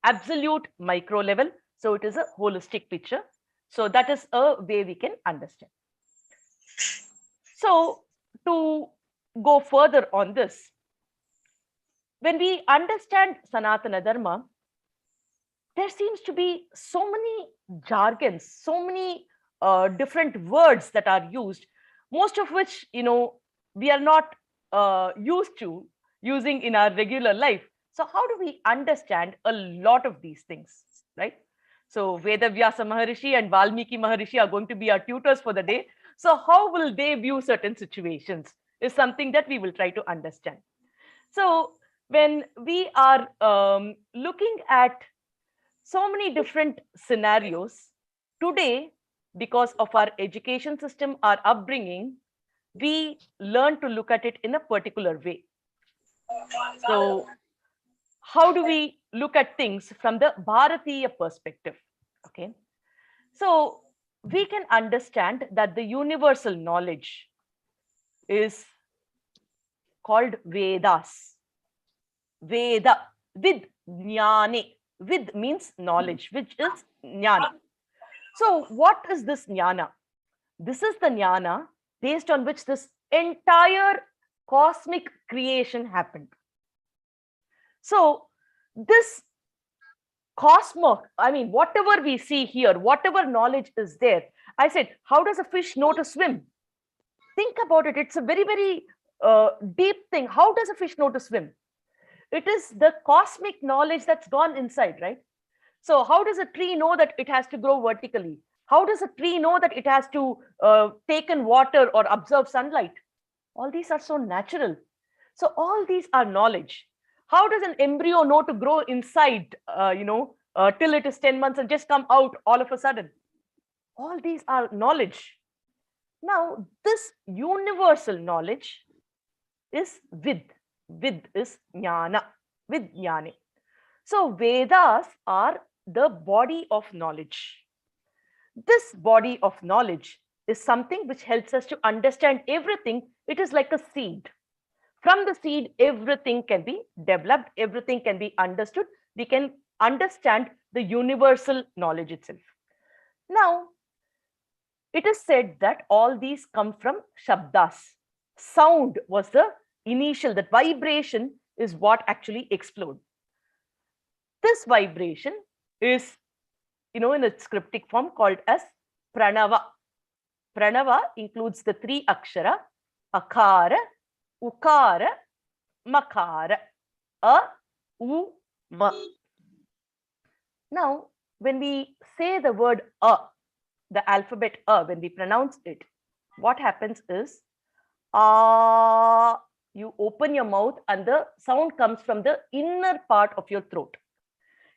Speaker 7: absolute micro level. So it is a holistic picture. So that is a way we can understand. So to go further on this, when we understand Sanatana Dharma, there seems to be so many jargons, so many different words that are used, most of which, we are not used to using in our regular life. So how do we understand a lot of these things, right? So Veda Vyasa Maharishi and Valmiki Maharishi are going to be our tutors for the day. So how will they view certain situations is something that we will try to understand. So when we are looking at so many different scenarios today, because of our education system, our upbringing, we learn to look at it in a particular way. So how do we look at things from the Bharatiya perspective? Okay, so we can understand that the universal knowledge is called Vedas. Veda, vid jnane. Vid means knowledge, which is jnana. So what is this jnana? This is the jnana based on which this entire cosmic creation happened. So this cosmos, I mean, whatever we see here, whatever knowledge is there, I said, how does a fish know to swim? Think about it. It's a very, very deep thing. How does a fish know to swim? It is the cosmic knowledge that's gone inside, right? So how does a tree know that it has to grow vertically? How does a tree know that it has to take in water or absorb sunlight? All these are so natural. So all these are knowledge. How does an embryo know to grow inside, till it is 10 months and just come out all of a sudden? All these are knowledge. Now, this universal knowledge is vid. Vid is jnana, Vijnane. So Vedas are the body of knowledge. This body of knowledge is something which helps us to understand everything. It is like a seed. From the seed, everything can be developed, everything can be understood. We can understand the universal knowledge itself. Now, it is said that all these come from shabdas. Sound was the initial, that vibration is what actually exploded. This vibration is, in its cryptic form called as pranava. Pranava includes the three akshara, akara, ukara, makara, a, u, ma. Now, when we say the word a, the alphabet a, when we pronounce it, what happens is, you open your mouth and the sound comes from the inner part of your throat.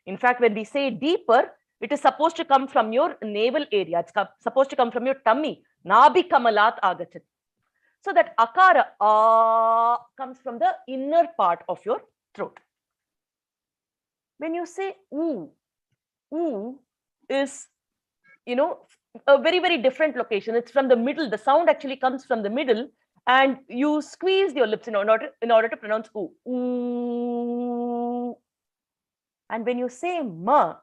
Speaker 7: In fact, when we say deeper, it is supposed to come from your navel area. It's supposed to come from your tummy. Nabhi kamalat agachat. So that akara comes from the inner part of your throat. When you say oo is, a very, very different location. It's from the middle. The sound actually comes from the middle, and you squeeze your lips in order to pronounce oo. Ooh. And when you say ma,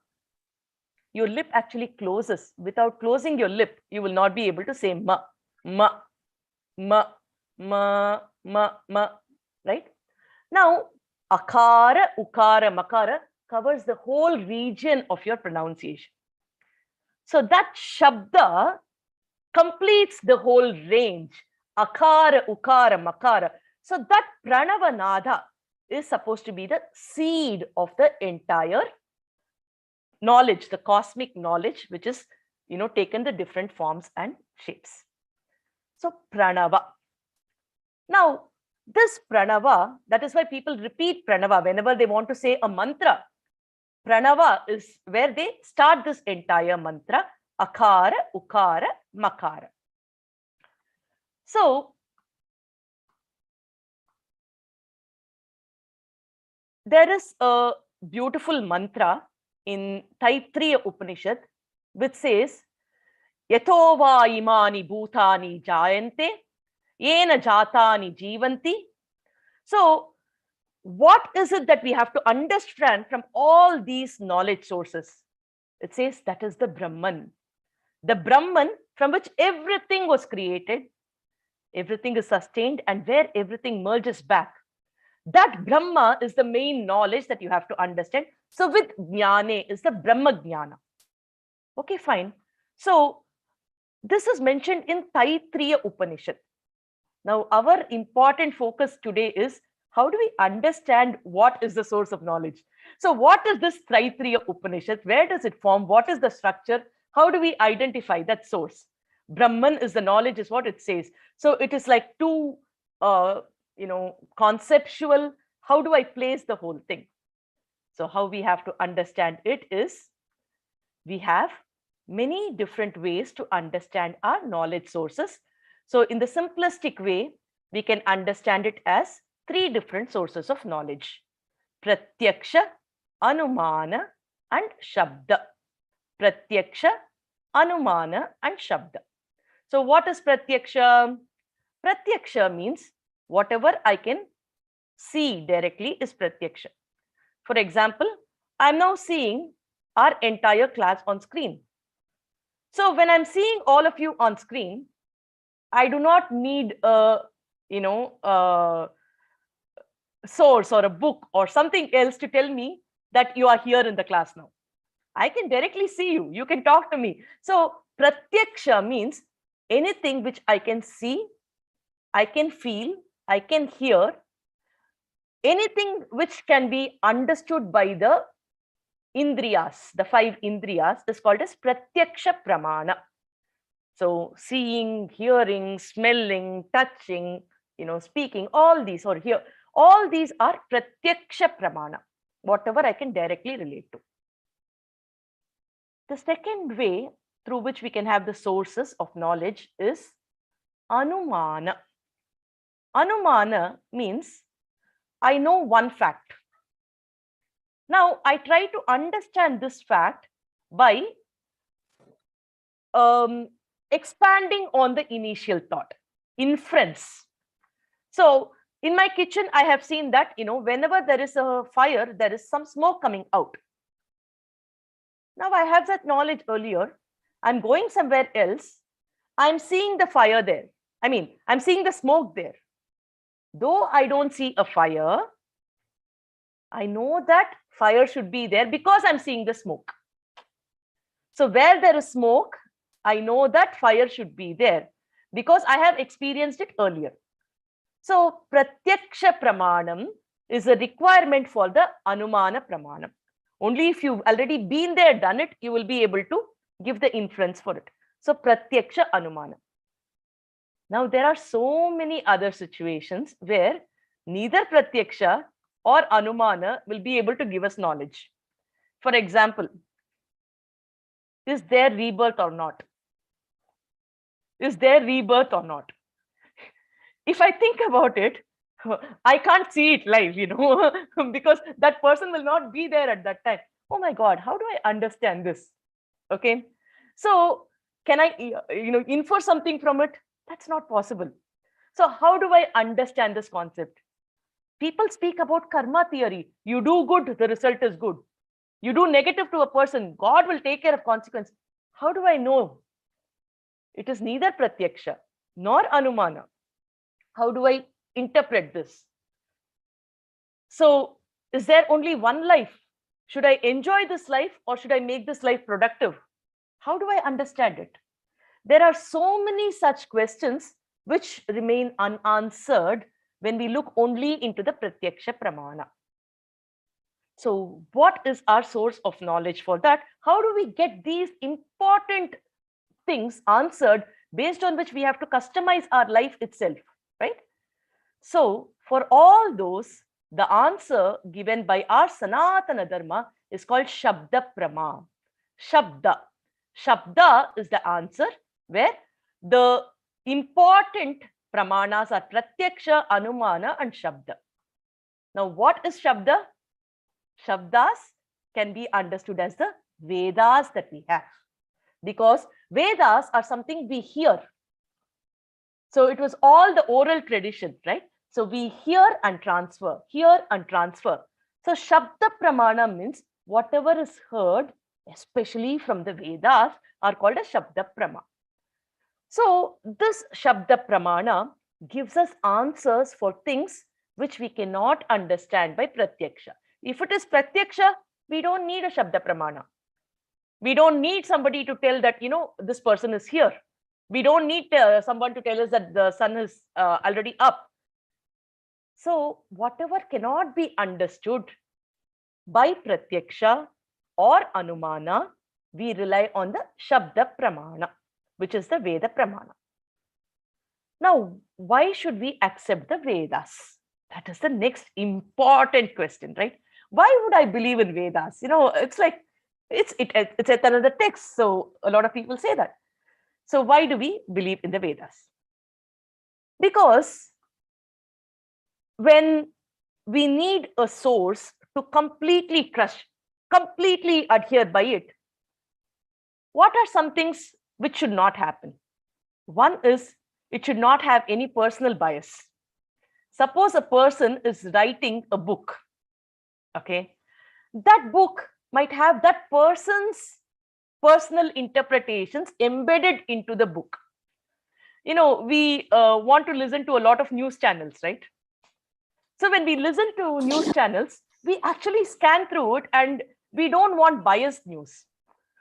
Speaker 7: your lip actually closes. Without closing your lip, you will not be able to say ma, ma, ma, ma, ma, ma, right? Now, akara, ukara, makara covers the whole region of your pronunciation. So that shabda completes the whole range. Akara, ukara, makara. So that pranavanada is supposed to be the seed of the entire knowledge, the cosmic knowledge, which is, taken the different forms and shapes. So pranava. Now, this pranava, that is why people repeat pranava whenever they want to say a mantra. Pranava is where they start this entire mantra, akara, ukara, makara. So, there is a beautiful mantra in Taittiriya Upanishad which says, Yatova imani bhutani jayante, yena jatani jivanti. So, what is it that we have to understand from all these knowledge sources? It says that is the Brahman. The Brahman from which everything was created, everything is sustained, and where everything merges back. That Brahma is the main knowledge that you have to understand. So with Jnane is the Brahma Jnana. Okay, fine. So this is mentioned in Taittiriya Upanishad. Now, our important focus today is how do we understand what is the source of knowledge? So what is this Taittiriya Upanishad? Where does it form? What is the structure? How do we identify that source? Brahman is the knowledge, is what it says. So it is like too, conceptual. How do I place the whole thing? So how we have to understand it is, we have many different ways to understand our knowledge sources. So in the simplistic way, we can understand it as three different sources of knowledge: Pratyaksha, Anumana, and Shabda. Pratyaksha, Anumana, and Shabda. So what is Pratyaksha? Pratyaksha means whatever I can see directly is Pratyaksha. For example, I'm now seeing our entire class on screen. So when I'm seeing all of you on screen, I do not need a, source or a book or something else to tell me that you are here in the class now. I can directly see you. You can talk to me. So pratyaksha means anything which I can see, I can feel, I can hear, anything which can be understood by the indriyas, the 5 indriyas, is called as pratyaksha pramana. So seeing, hearing, smelling, touching, speaking, all these, or here, all these are pratyaksha pramana, whatever I can directly relate to. The second way through which we can have the sources of knowledge is anumana. Anumana means I know one fact. Now I try to understand this fact by expanding on the initial thought, inference. So in my kitchen, I have seen that, whenever there is a fire, there is some smoke coming out. Now I have that knowledge earlier. I'm going somewhere else. I'm seeing the fire there. I'm seeing the smoke there. Though I don't see a fire, I know that fire should be there because I'm seeing the smoke. So where there is smoke, I know that fire should be there because I have experienced it earlier. So pratyaksha pramanam is a requirement for the anumana pramanam. Only if you've already been there, done it, you will be able to give the inference for it. So pratyaksha anumana. Now there are so many other situations where neither pratyaksha or anumana will be able to give us knowledge. For example, is there rebirth or not? Is there rebirth or not? If I think about it, I can't see it live, because that person will not be there at that time. Oh my God, how do I understand this? Okay. So can I, infer something from it? That's not possible. So how do I understand this concept? People speak about karma theory. You do good, the result is good. You do negative to a person, God will take care of consequence. How do I know? It is neither pratyaksha nor anumana. How do I interpret this? So is there only one life? Should I enjoy this life or should I make this life productive? How do I understand it? There are so many such questions which remain unanswered when we look only into the pratyaksha pramana. So what is our source of knowledge for that? How do we get these important things answered based on which we have to customize our life itself, right? So for all those, the answer given by our Sanatana Dharma is called Shabda Prama. Shabda. Shabda is the answer where the important pramanas are Pratyaksha, Anumana and Shabda. Now what is Shabda? Shabdas can be understood as the Vedas that we have, because Vedas are something we hear. So it was all the oral tradition, right? So we hear and transfer, hear and transfer. So Shabda Pramana means whatever is heard, especially from the Vedas, are called as Shabda Prama. So this Shabda Pramana gives us answers for things which we cannot understand by Pratyaksha. If it is Pratyaksha, we don't need a Shabda Pramana. We don't need somebody to tell that, this person is here. We don't need someone to tell us that the sun is already up. So whatever cannot be understood by Pratyaksha or Anumana, we rely on the Shabda Pramana, which is the Veda Pramana. Now, why should we accept the Vedas? That is the next important question, right? Why would I believe in Vedas? It's like, it's another text. So a lot of people say that. So why do we believe in the Vedas? Because when we need a source to completely trust, completely adhere by it, what are some things which should not happen? One is, it should not have any personal bias. Suppose a person is writing a book, okay? That book might have that person's personal interpretations embedded into the book. We want to listen to a lot of news channels, right? So when we listen to news channels, we actually scan through it and we don't want biased news.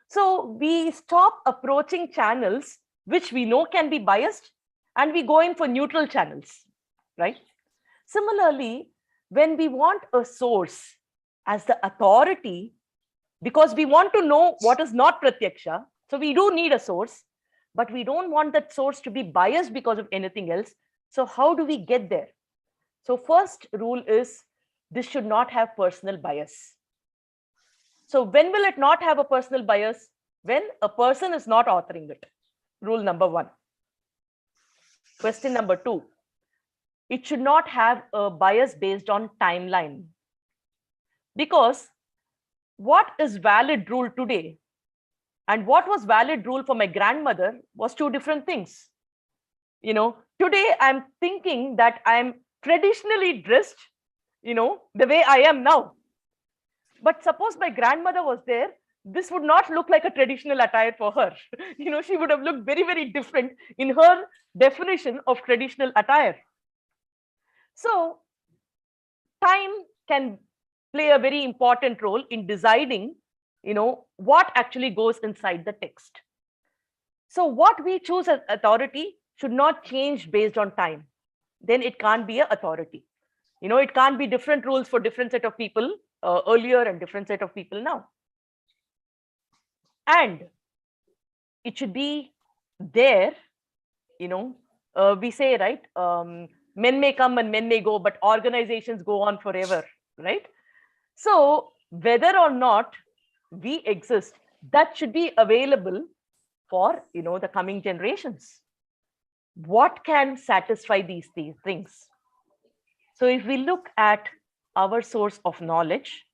Speaker 7: So we stop approaching channels which we know can be biased and we go in for neutral channels, right? Similarly, when we want a source as the authority, because we want to know what is not pratyaksha, so we do need a source, but we don't want that source to be biased because of anything else. So how do we get there? So first rule is this should not have personal bias. So when will it not have a personal bias? When a person is not authoring it. Rule number 1. Question number 2. It should not have a bias based on timeline. Because what is valid rule today and what was valid rule for my grandmother was two different things. Today I'm thinking that I'm traditionally dressed, the way I am now. But suppose my grandmother was there, this would not look like a traditional attire for her. She would have looked very, very different in her definition of traditional attire. So time can play a very important role in deciding, what actually goes inside the text. So what we choose as authority should not change based on time. Then it can't be an authority. It can't be different rules for different set of people earlier and different set of people now. And it should be there, we say, right, men may come and men may go, but organizations go on forever, right? So whether or not we exist, that should be available for, the coming generations. What can satisfy these things? So if we look at our source of knowledge,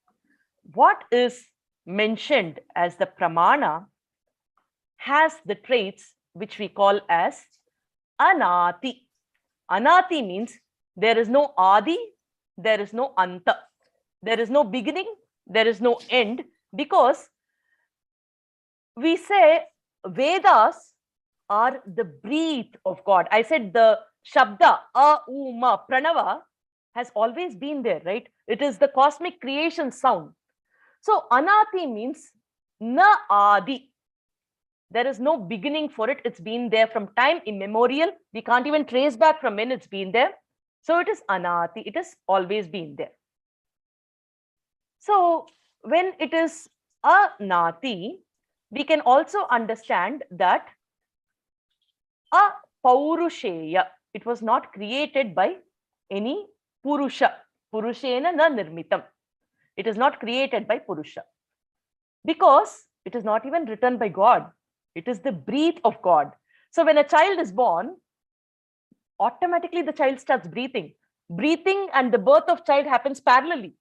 Speaker 7: what is mentioned as the pramana has the traits which we call as anati. Anati means there is no adi, there is no anta. There is no beginning, there is no end, because we say Vedas are the breath of God. I said the Shabda, Ma, Pranava has always been there, right? It is the cosmic creation sound. So Anati means Na Adi. There is no beginning for it. It's been there from time immemorial. We can't even trace back from when it's been there. So it is Anati. It has always been there. So when it is Anati, we can also understand that Paurusheya, it was not created by any Purusha. Purushena na nirmitam. It is not created by Purusha. Because it is not even written by God. It is the breath of God. So when a child is born, automatically the child starts breathing. Breathing and the birth of child happens parallelly.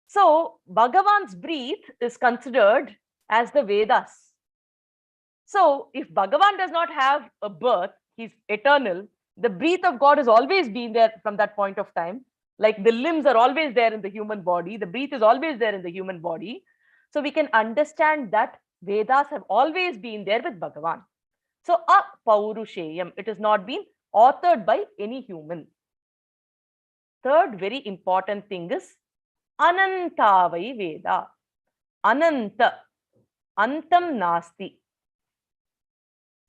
Speaker 7: So Bhagavan's breath is considered as the Vedas. So if Bhagavan does not have a birth, he's eternal, the breath of God has always been there from that point of time. Like the limbs are always there in the human body, the breath is always there in the human body. So we can understand that Vedas have always been there with Bhagavan. So Paurusheyam, it has not been authored by any human. Third very important thing is Anantavai Veda. Ananta, Antam Nasti.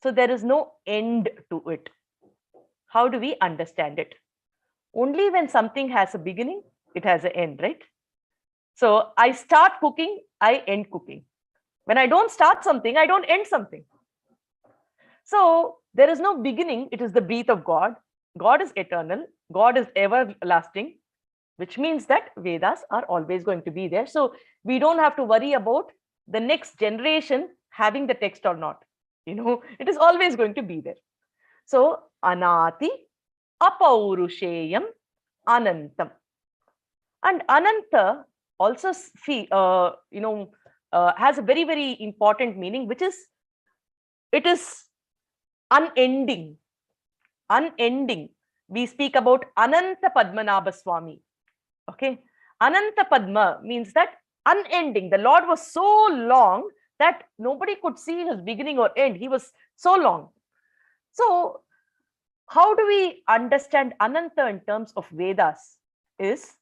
Speaker 7: So there is no end to it. How do we understand it? Only when something has a beginning, it has an end, right? So I start cooking, I end cooking. When I don't start something, I don't end something. So there is no beginning. It is the breath of God. God is eternal. God is everlasting, which means that Vedas are always going to be there. So we don't have to worry about the next generation having the text or not. It is always going to be there. So Anati, Apaurusheyam, Anantam. And Ananta also has a very, very important meaning, which is it is unending. Unending. We speak about Ananta Padmanabha Swami. Okay. Ananta Padma means that unending. The Lord was so long that nobody could see his beginning or end. He was so long. So how do we understand Ananta in terms of Vedas? Is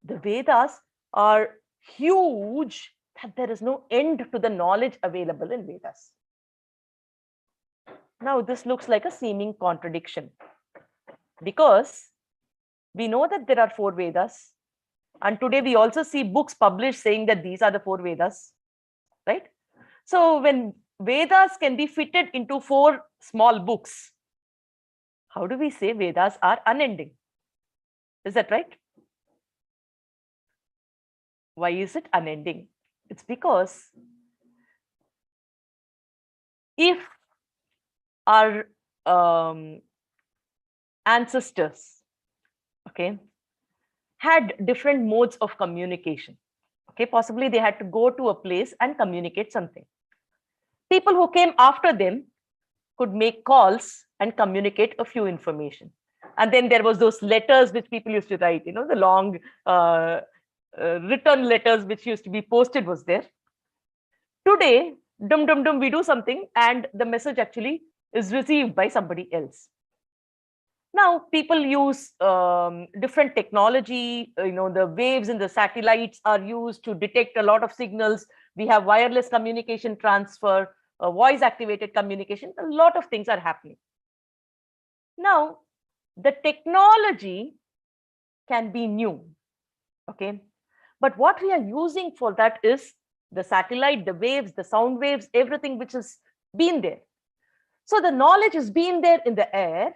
Speaker 7: the Vedas are huge, that there is no end to the knowledge available in Vedas. Now, this looks like a seeming contradiction, because we know that there are 4 Vedas, and today we also see books published saying that these are the 4 Vedas, right? So when Vedas can be fitted into 4 small books, how do we say Vedas are unending? Is that right? Why is it unending? It's because if our ancestors, okay, had different modes of communication, okay, possibly they had to go to a place and communicate something. People who came after them could make calls and communicate a few information. And then there was those letters which people used to write, you know, the long written letters which used to be posted was there. Today, we do something and the message actually is received by somebody else. Now, people use different technology, you know, the waves in the satellites are used to detect a lot of signals. We have wireless communication transfer, voice activated communication, a lot of things are happening. Now, the technology can be new, okay? But what we are using for that is the satellite, the waves, the sound waves, everything which has been there. So the knowledge has been there in the air.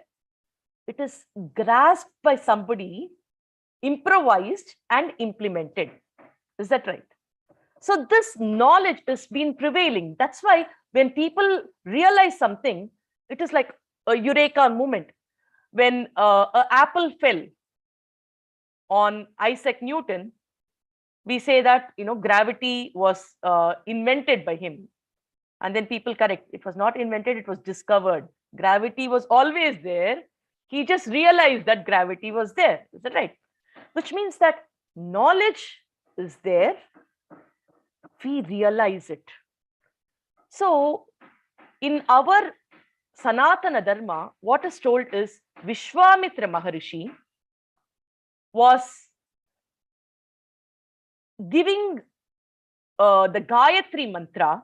Speaker 7: It is grasped by somebody, improvised and implemented. Is that right? So this knowledge has been prevailing. That's why when people realize something, it is like a eureka moment. When an apple fell on Isaac Newton, we say that, you know, gravity was invented by him. And then people correct, it was not invented, it was discovered. Gravity was always there. He just realized that gravity was there. Is that right? Which means that knowledge is there. We realize it. So in our Sanatana Dharma, what is told is Vishwamitra Maharishi was giving the Gayatri mantra,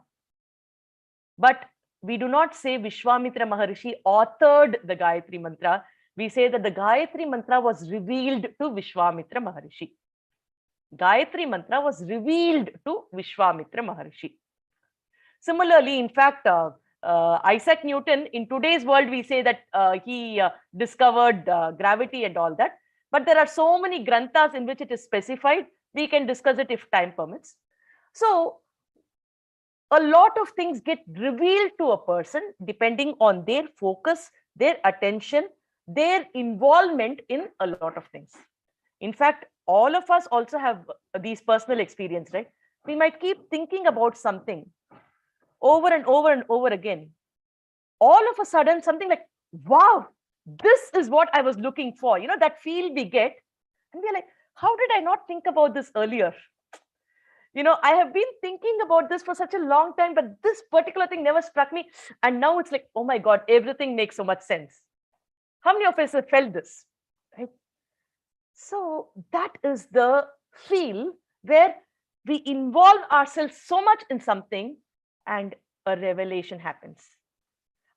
Speaker 7: but we do not say Vishwamitra Maharishi authored the Gayatri mantra. We say that the Gayatri mantra was revealed to Vishwamitra Maharishi. Gayatri mantra was revealed to Vishwamitra Maharishi. Similarly, in fact, Isaac Newton, in today's world, we say that he discovered gravity and all that. But there are so many granthas in which it is specified. We can discuss it if time permits. So a lot of things get revealed to a person depending on their focus, their attention, their involvement in a lot of things. In fact, all of us also have these personal experience, right? We might keep thinking about something over and over and over again. All of a sudden, something like, wow, this is what I was looking for. You know, that feel we get. And we're like, how did I not think about this earlier? You know, I have been thinking about this for such a long time, but this particular thing never struck me. And now it's like, oh my God, everything makes so much sense. How many of us have felt this? Right? So that is the feel where we involve ourselves so much in something and a revelation happens.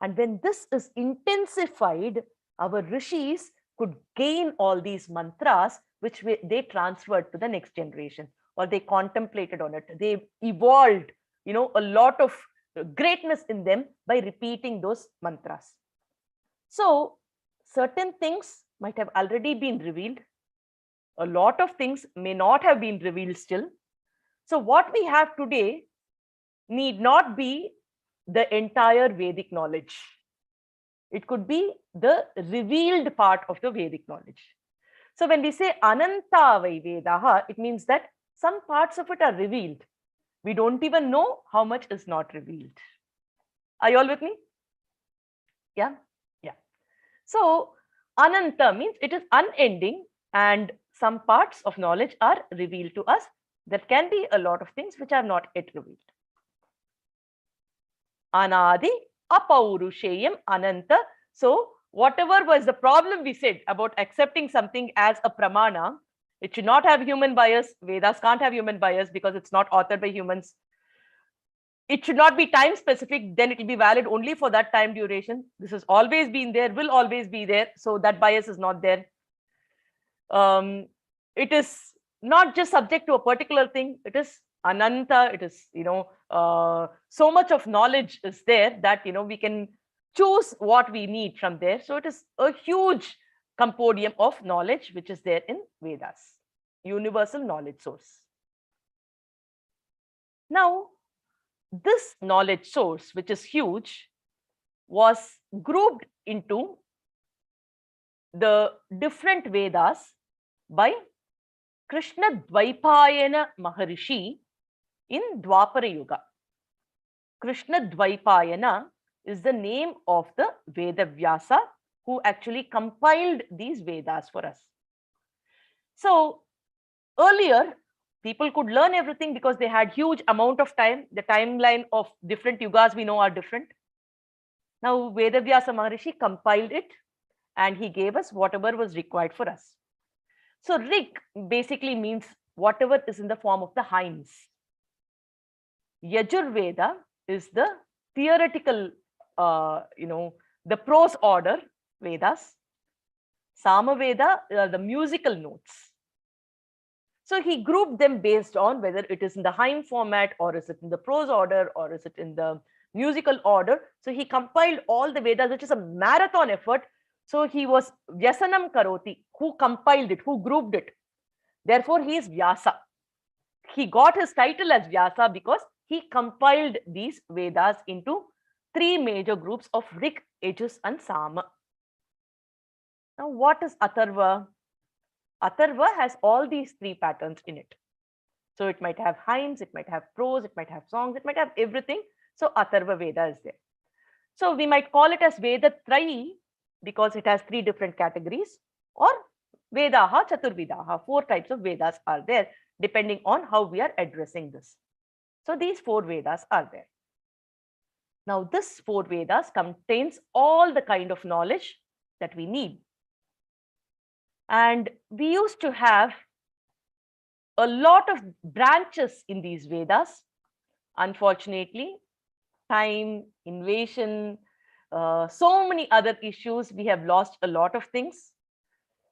Speaker 7: And when this is intensified, our rishis could gain all these mantras, which they transferred to the next generation, or they contemplated on it. They evolved, you know, a lot of greatness in them by repeating those mantras. So certain things might have already been revealed. A lot of things may not have been revealed still. So what we have today need not be the entire Vedic knowledge. It could be the revealed part of the Vedic knowledge. So when we say Ananta Vai Vedaha, it means that some parts of it are revealed. We don't even know how much is not revealed. Are you all with me? Yeah? Yeah. So Ananta means it is unending, and some parts of knowledge are revealed to us. There can be a lot of things which are not yet revealed. Anadi, Apaurusheyam, Ananta. So whatever was the problem we said about accepting something as a pramana, it should not have human bias. Vedas can't have human bias because it's not authored by humans. It should not be time specific, then it will be valid only for that time duration. This has always been there, will always be there. So that bias is not there. It is not just subject to a particular thing. It is ananta. It is, so much of knowledge is there that, we can choose what we need from there. So it is a huge compendium of knowledge which is there in Vedas, universal knowledge source. Now, this knowledge source, which is huge, was grouped into the different Vedas by Krishna Dvaipayana Maharishi in Dwapara Yuga. Krishna Dvaipayana is the name of the Veda Vyasa who actually compiled these Vedas for us. So earlier, people could learn everything because they had huge amount of time. The timeline of different yugas we know are different. Now, Vedavyasa Maharishi compiled it and he gave us whatever was required for us. So, Rig basically means whatever is in the form of the hymns. Yajurveda is the theoretical, the prose order Vedas. Samaveda are the musical notes. So he grouped them based on whether it is in the hymn format or is it in the prose order or is it in the musical order. So he compiled all the Vedas, which is a marathon effort. So he was Vyasanam Karoti, who compiled it, who grouped it. Therefore, he is Vyasa. He got his title as Vyasa because he compiled these Vedas into 3 major groups of Rig, Yajus and Sama. Now, what is Atharva? Atharva has all these 3 patterns in it. So it might have hymns, it might have prose, it might have songs, it might have everything. So Atharva Veda is there. So we might call it as Veda Trayi because it has 3 different categories, or Vedaha, Chaturvidaha. 4 types of Vedas are there depending on how we are addressing this. So these 4 Vedas are there. Now this 4 Vedas contains all the kind of knowledge that we need. And we used to have a lot of branches in these Vedas. Unfortunately, time, invasion, so many other issues, we have lost a lot of things.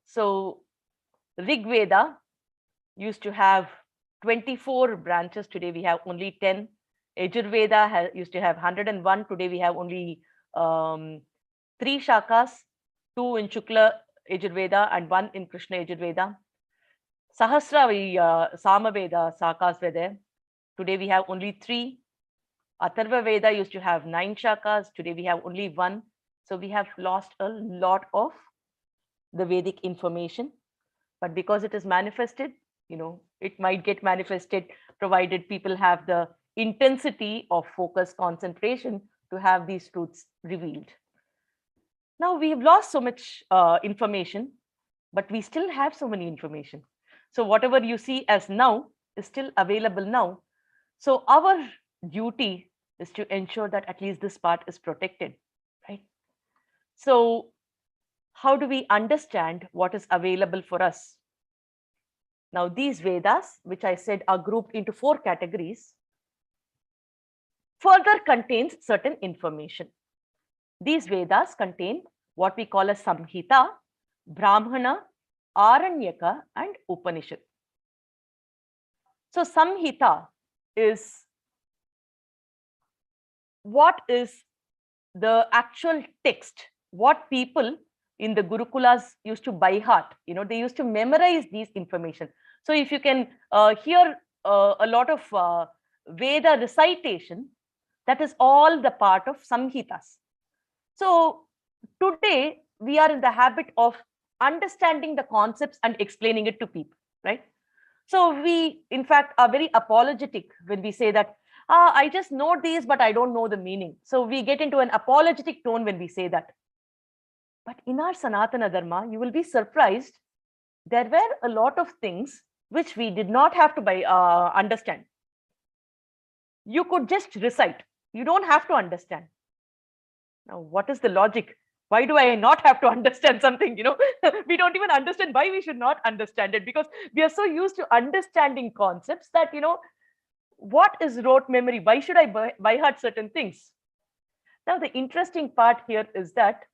Speaker 7: So Rig Veda used to have 24 branches. Today we have only 10. Yajurveda used to have 101. Today we have only 3 shakas, 2 in Shukla Yajurveda and 1 in Krishna Yajurveda. Sahasra Samaveda shakas were there. Today we have only 3. Atharva Veda used to have 9 shakas. Today we have only 1. So we have lost a lot of the Vedic information. But because it is manifested, it might get manifested provided people have the intensity of focus, concentration to have these truths revealed. Now we have lost so much information, but we still have so many information. So whatever you see as now is still available now. So our duty is to ensure that at least this part is protected, right? So how do we understand what is available for us? Now these Vedas, which I said are grouped into 4 categories, further contains certain information. These Vedas contain what we call as Samhita, Brahmana, Aranyaka and Upanishad. So Samhita is what is the actual text, what people in the Gurukulas used to by heart. They used to memorize these information. So if you can hear a lot of Veda recitation, that is all the part of Samhitas. So today we are in the habit of understanding the concepts and explaining it to people, right? So we, in fact, are very apologetic when we say that, I just know these, but I don't know the meaning. So we get into an apologetic tone when we say that. But in our Sanatana Dharma, you will be surprised. There were a lot of things which we did not have to understand. You could just recite. You don't have to understand. Now, what is the logic? Why do I not have to understand something? We don't even understand why we should not understand it, because we are so used to understanding concepts that, what is rote memory? Why should I by heart certain things? Now, the interesting part here is that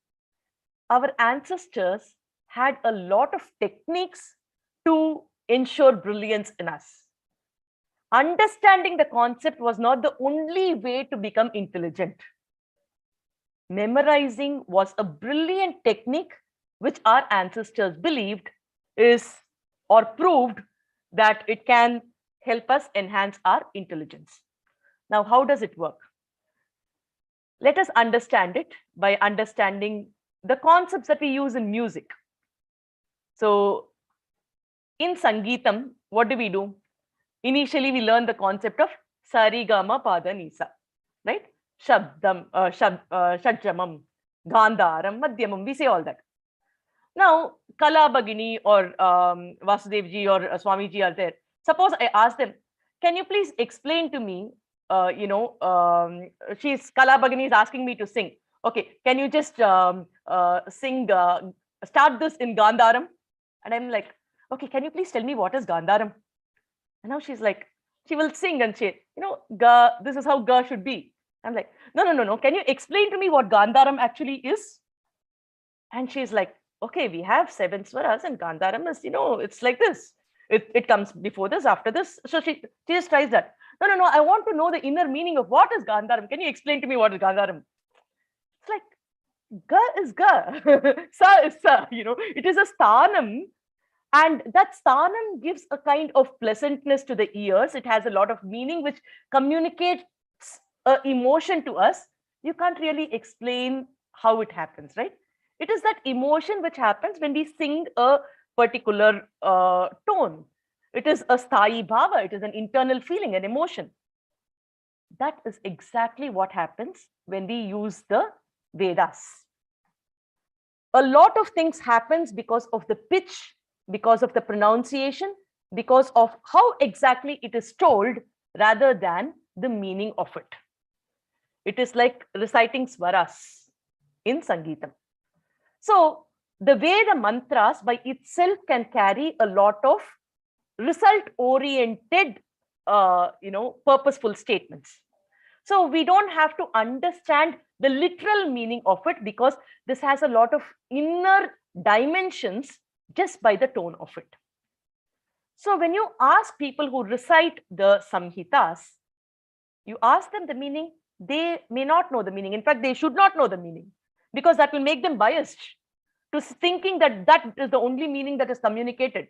Speaker 7: our ancestors had a lot of techniques to ensure brilliance in us. Understanding the concept was not the only way to become intelligent. Memorizing was a brilliant technique which our ancestors believed is, or proved, that it can help us enhance our intelligence. Now, how does it work? Let us understand it by understanding the concepts that we use in music. So, in Sangeetam, what do? Initially, we learn the concept of Sarigama Pada Nisa, right? Shadjamam, Gandharam, Madhyamam, we say all that. Now, Kala Bhagini or Vasudevji or Swamiji are there. Suppose I ask them, can you please explain to me, Kala Bhagini is asking me to sing. Okay, can you just sing, start this in Gandharam? And I'm like, okay, can you please tell me what is Gandharam? And now she's like, she will sing and say, Ga, this is how Ga should be. I'm like, no. Can you explain to me what Gandharam actually is? And she's like, okay, we have 7 swaras and Gandharam is, it's like this. It comes before this, after this. So she just tries that. No, I want to know the inner meaning of what is Gandharam. Can you explain to me what is Gandharam? It's like, Ga is Ga, Sa is Sa, it is a sthanam. And that sthanam gives a kind of pleasantness to the ears. It has a lot of meaning which communicates emotion to us. You can't really explain how it happens, right? It is that emotion which happens when we sing a particular tone. It is a sthayi bhava. It is an internal feeling, an emotion. That is exactly what happens when we use the Vedas. A lot of things happens because of the pitch, because of the pronunciation, because of how exactly it is told rather than the meaning of it. It is like reciting swaras in Sangeetam. So the way the mantras by itself can carry a lot of result-oriented, purposeful statements. So we don't have to understand the literal meaning of it, because this has a lot of inner dimensions just by the tone of it. So when you ask people who recite the Samhitas, you ask them the meaning, they may not know the meaning. In fact, they should not know the meaning, because that will make them biased to thinking that that is the only meaning that is communicated.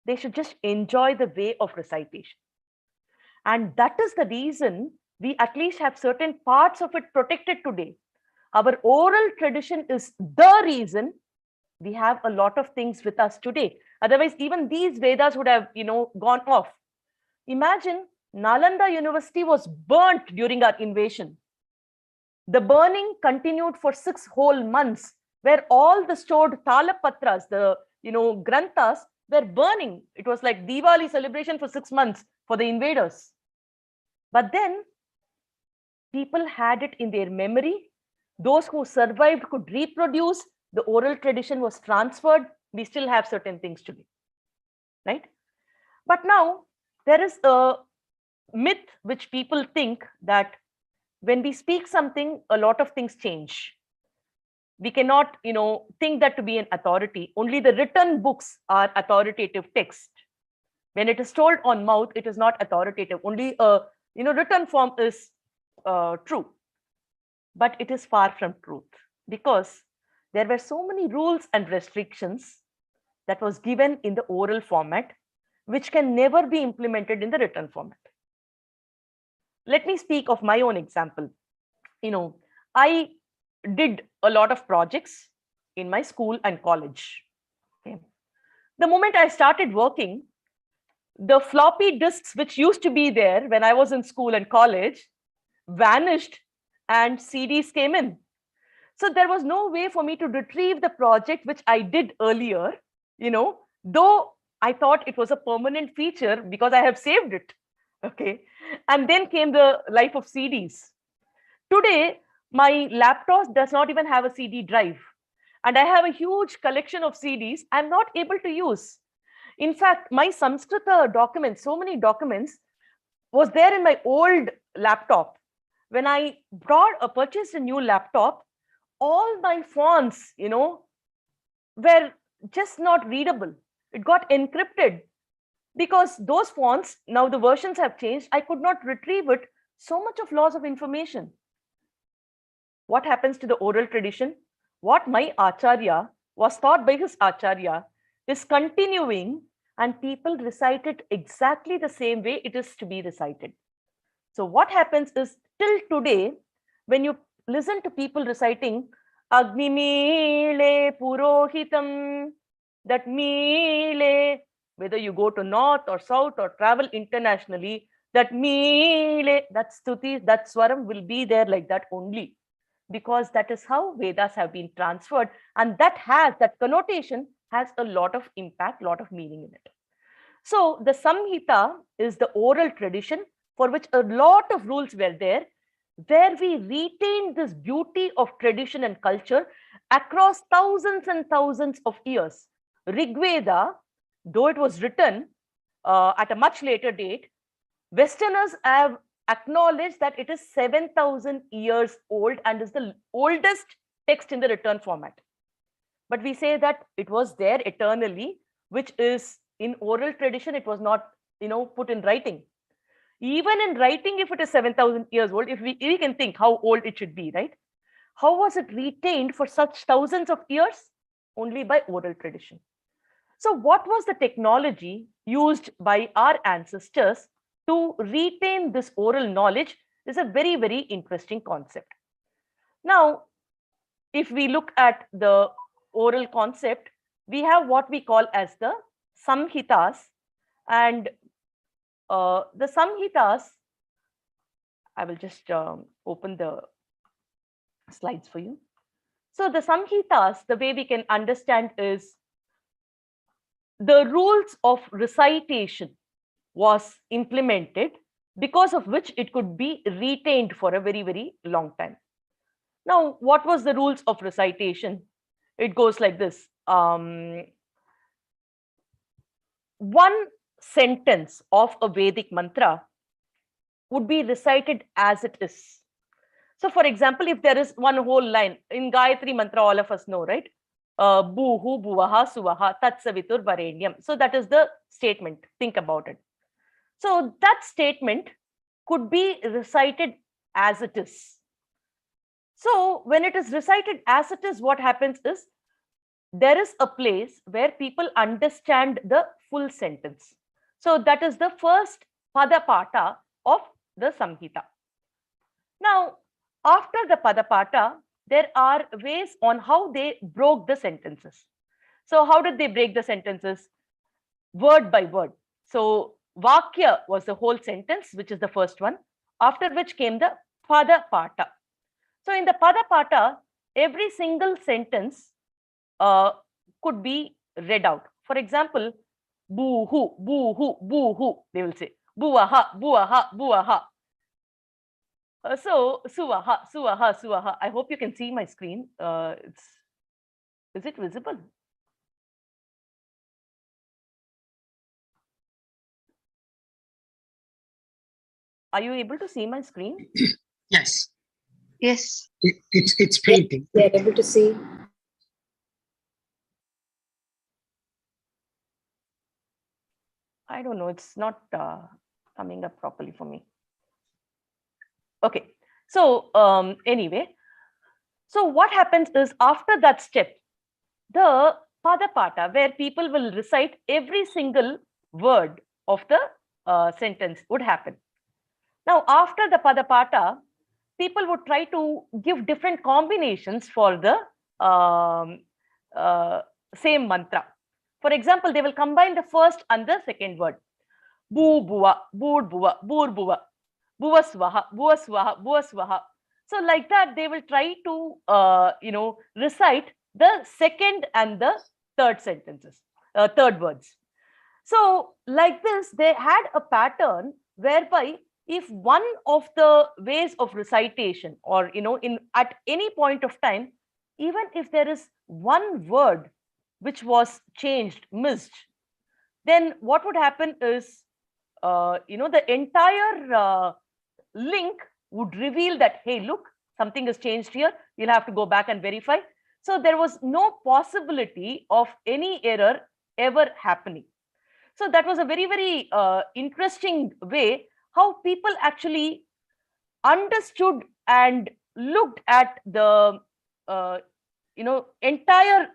Speaker 7: They should just enjoy the way of recitation. And that is the reason we at least have certain parts of it protected today. Our oral tradition is the reason we have a lot of things with us today. Otherwise, even these Vedas would have, gone off. Imagine Nalanda University was burnt during our invasion. The burning continued for 6 whole months, where all the stored talapatras, the granthas, were burning. It was like Diwali celebration for 6 months for the invaders. But then people had it in their memory. Those who survived could reproduce. The oral tradition was transferred. We still have certain things today, right? But now there is a myth which people think that when we speak something, a lot of things change. We cannot, think that to be an authority. Only the written books are authoritative text. When it is told on mouth, it is not authoritative. Only a written form is true. But it is far from truth, because there were so many rules and restrictions that was given in the oral format, which can never be implemented in the written format. Let me speak of my own example. I did a lot of projects in my school and college. Okay. The moment I started working, the floppy disks which used to be there when I was in school and college vanished and CDs came in. So there was no way for me to retrieve the project which I did earlier, though I thought it was a permanent feature because I have saved it. Okay. And then came the life of CDs. Today, my laptop does not even have a CD drive. And I have a huge collection of CDs I'm not able to use. In fact, my Sanskrita documents, so many documents, was there in my old laptop. When I purchased a new laptop, all my fonts, were just not readable. It got encrypted because those fonts, now the versions have changed. I could not retrieve it. So much of loss of information. What happens to the oral tradition? What my Acharya was taught by his Acharya is continuing, and people recite it exactly the same way it is to be recited. So what happens is, till today, when you listen to people reciting Agni Mile Purohitam, that Mile, whether you go to north or south or travel internationally, that Mile, that Stuti, that Swaram will be there like that only. Because that is how Vedas have been transferred, and that connotation has a lot of impact, lot of meaning in it. So the Samhita is the oral tradition for which a lot of rules were there, where we retained this beauty of tradition and culture across thousands and thousands of years. Rig Veda, though it was written at a much later date, Westerners have acknowledged that it is 7,000 years old and is the oldest text in the written format. But we say that it was there eternally, which is in oral tradition, it was not, put in writing. Even in writing, if it is 7,000 years old, if we can think how old it should be, right? How was it retained for such thousands of years? Only by oral tradition. So what was the technology used by our ancestors to retain this oral knowledge is a very, very interesting concept. Now, if we look at the oral concept, we have what we call as the Samhitas. And the Samhitas, I will just open the slides for you. So the Samhitas, the way we can understand is the rules of recitation was implemented, because of which it could be retained for a very, very long time. Now, what was the rules of recitation? It goes like this. One sentence of a Vedic mantra would be recited as it is. So, for example, if there is one whole line in Gayatri mantra, all of us know, right? Buhu, buvaha, suvaha, tatsavitur varenyam. So that is the statement. Think about it. So that statement could be recited as it is. So when it is recited as it is, what happens is there is a place where people understand the full sentence. So that is the first padapata of the Samhita. Now, after the padapata, there are ways on how they broke the sentences. So how did they break the sentences? Word by word. So Vakya was the whole sentence, which is the first one, after which came the Padapata. So in the Padapata, every single sentence could be read out. For example, boo-hoo, boo-hoo, boo-hoo, they will say, boo-aha, boo-aha, boo-aha. So suvaha, suvaha, suvaha. I hope you can see my screen. Is it visible? Are you able to see my screen?
Speaker 1: Yes.
Speaker 3: Yes.
Speaker 1: It's painting.
Speaker 2: We are able to see.
Speaker 7: I don't know. It's not coming up properly for me. Okay. So anyway, so what happens is after that step, the Padapata, where people will recite every single word of the sentence, would happen. Now, after the Padapata, people would try to give different combinations for the same mantra. For example, they will combine the first and the second word. Boo buva, bood buva, boor buva, buvaswaha, buvaswaha, buvaswaha. So like that, they will try to recite the second and the third sentences, third words. So like this, they had a pattern whereby if one of the ways of recitation, or in at any point of time, even if there is one word which was changed, missed, then what would happen is the entire link would reveal that, hey, look, something has changed here, you'll have to go back and verify. So there was no possibility of any error ever happening. So that was a very, very interesting way how people actually understood and looked at the entire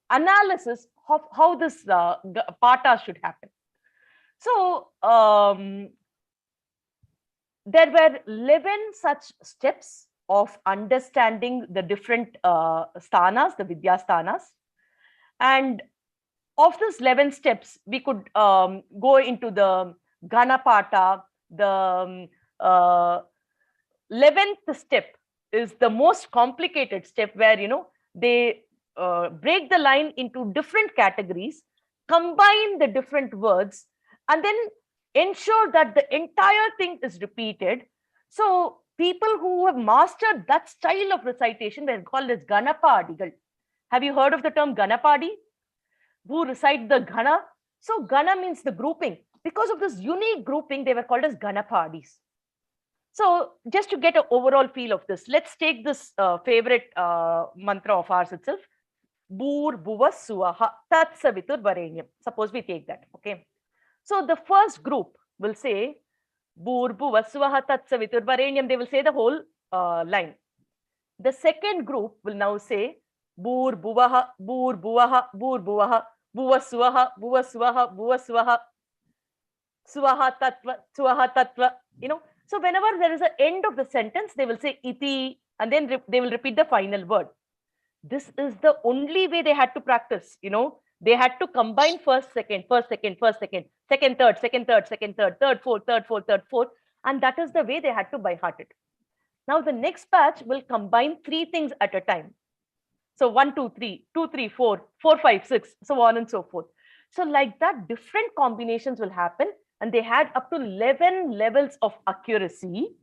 Speaker 7: analysis of how this pata should happen. So there were 11 such steps of understanding the different stanas, the Vidya stanas. And of these 11 steps, we could go into the Ganapata. The 11th step is the most complicated step, where they break the line into different categories, combine the different words, and then ensure that the entire thing is repeated. So people who have mastered that style of recitation were called as Ganapadigal. Have you heard of the term Ganapadi? Who recite the Gana? So Gana means the grouping. Because of this unique grouping, they were called as Ganapadis. So just to get an overall feel of this, let's take this favorite mantra of ours itself. Bur Bhuva Suvaha Tat Savitur Varenyam. Suppose we take that. Okay. So the first group will say Bur Bhuva Suvaha Tat Savitur Varenyam. They will say the whole line. The second group will now say Bur Bhuvaha, Bur Bhuvaha, Bur Bhuvaha, Bhuva Suvaha, Bhuva Suvaha, Bhuva Suvaha, Suvaha Tatva, Suvaha Tatva. So whenever there is an end of the sentence, they will say iti, and then they will repeat the final word. This is the only way they had to practice. They had to combine first, second, first, second, first, second, second, third, second, third, second, third, third, fourth, third, fourth, third, fourth, and that is the way they had to by heart it. Now the next batch will combine 3 things at a time. So 1, 2, 3, 2, 3, 4, 4, 5, 6, so on and so forth. So like that, different combinations will happen, and they had up to 11 levels of accuracy,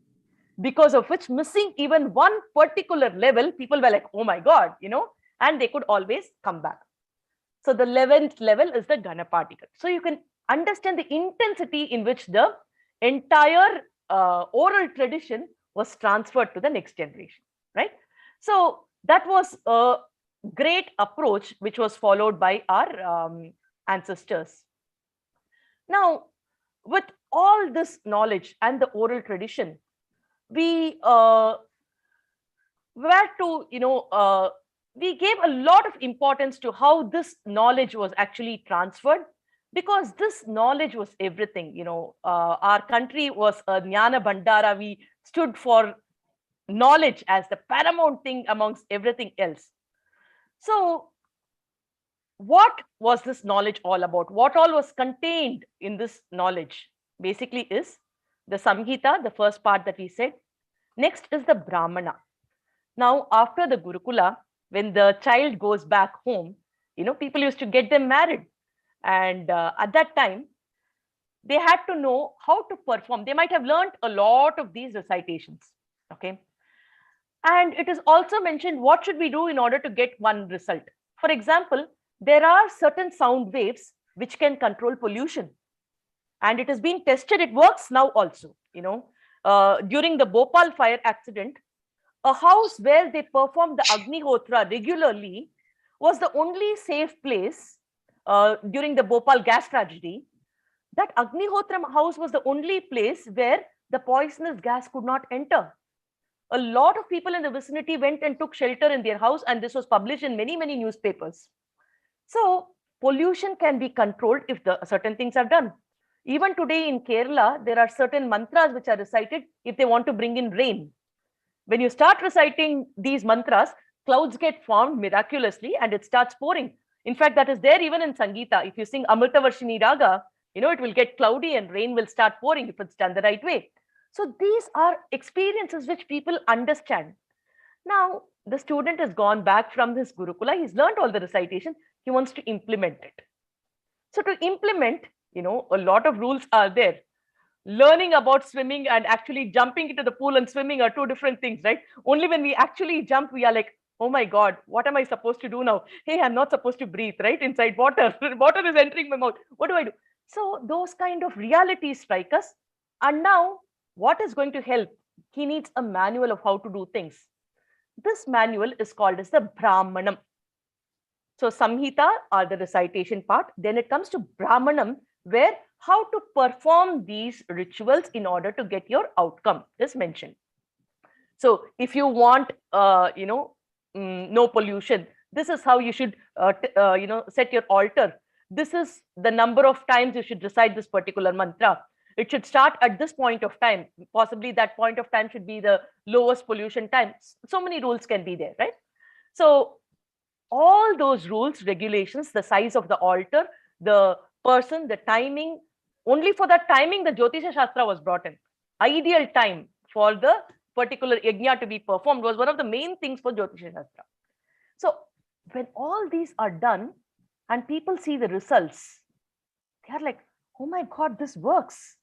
Speaker 7: because of which missing even one particular level, people were like, oh my God, and they could always come back. So the 11th level is the Ganapatika. So you can understand the intensity in which the entire oral tradition was transferred to the next generation, right? So that was a great approach which was followed by our ancestors. Now, with all this knowledge and the oral tradition, we were to, we gave a lot of importance to how this knowledge was actually transferred, because this knowledge was everything. Our country was a Jnana Bhandara. We stood for knowledge as the paramount thing amongst everything else. So what was this knowledge all about? What all was contained in this knowledge? Basically is the Samhita, the first part that we said. Next is the Brahmana. Now, after the Gurukula, when the child goes back home, people used to get them married. And at that time, they had to know how to perform. They might have learned a lot of these recitations. Okay. And it is also mentioned what should we do in order to get one result. For example, there are certain sound waves which can control pollution. And it has been tested. It works now also. During the Bhopal fire accident, a house where they performed the Agnihotra regularly was the only safe place during the Bhopal gas tragedy. That Agnihotra house was the only place where the poisonous gas could not enter. A lot of people in the vicinity went and took shelter in their house, and this was published in many, many newspapers. So pollution can be controlled if certain things are done. Even today in Kerala, there are certain mantras which are recited if they want to bring in rain. When you start reciting these mantras, clouds get formed miraculously and it starts pouring. In fact, that is there even in Sangeeta. If you sing Amritavarshini Raga, it will get cloudy and rain will start pouring if it's done the right way. So these are experiences which people understand. Now, the student has gone back from this Gurukula. He's learned all the recitation. He wants to implement it. So to implement, a lot of rules are there. learning about swimming and actually jumping into the pool and swimming are two different things, right? Only when we actually jump, we are like, oh my God, what am I supposed to do now? Hey, I'm not supposed to breathe, right? Inside water. Water is entering my mouth. What do I do? So those kind of realities strike us. And now, what is going to help? He needs a manual of how to do things. This manual is called as the Brahmanam. So Samhita are the recitation part. Then it comes to Brahmanam, where how to perform these rituals in order to get your outcome is mentioned. So if you want, no pollution, this is how you should, set your altar. This is the number of times you should recite this particular mantra. It should start at this point of time. Possibly that point of time should be the lowest pollution time. So many rules can be there, right? So all those rules, regulations, the size of the altar, the person, the timing, only for that timing, the Jyotisha Shastra was brought in. Ideal time for the particular yajna to be performed was one of the main things for Jyotisha Shastra. So when all these are done and people see the results, they are like, oh my God, this works.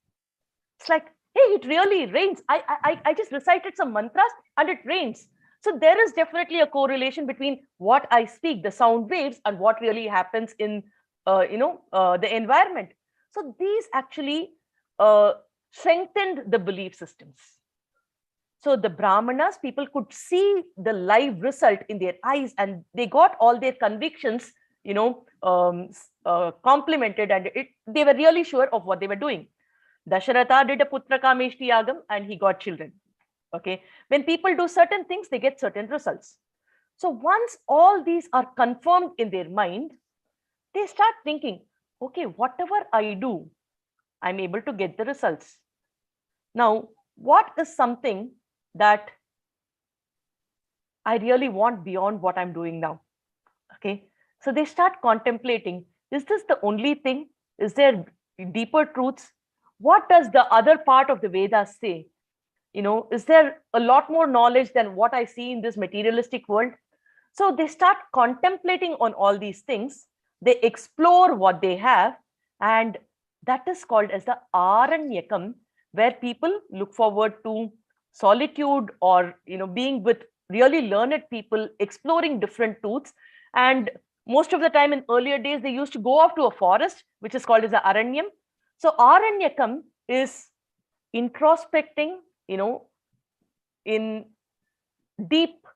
Speaker 7: It's like, hey, it really rains. I just recited some mantras and it rains. So there is definitely a correlation between what I speak, the sound waves, and what really happens in the environment. So these actually strengthened the belief systems. So the Brahmanas, people could see the live result in their eyes, and they got all their convictions, complemented, and they were really sure of what they were doing. Dasharatha did a putra kameshti yagam and he got children. Okay, when people do certain things, they get certain results. So once all these are confirmed in their mind, they start thinking, okay, whatever I do, I'm able to get the results. Now, what is something that I really want beyond what I'm doing now? Okay, so they start contemplating, is this the only thing? Is there deeper truths? What does the other part of the Vedas say? Is there a lot more knowledge than what I see in this materialistic world? So they start contemplating on all these things. They explore what they have, and that is called as the Aranyakam, where people look forward to solitude or being with really learned people, exploring different truths. And most of the time in earlier days, they used to go off to a forest, which is called as the Aranyam. So Aranyakam is introspecting, in deep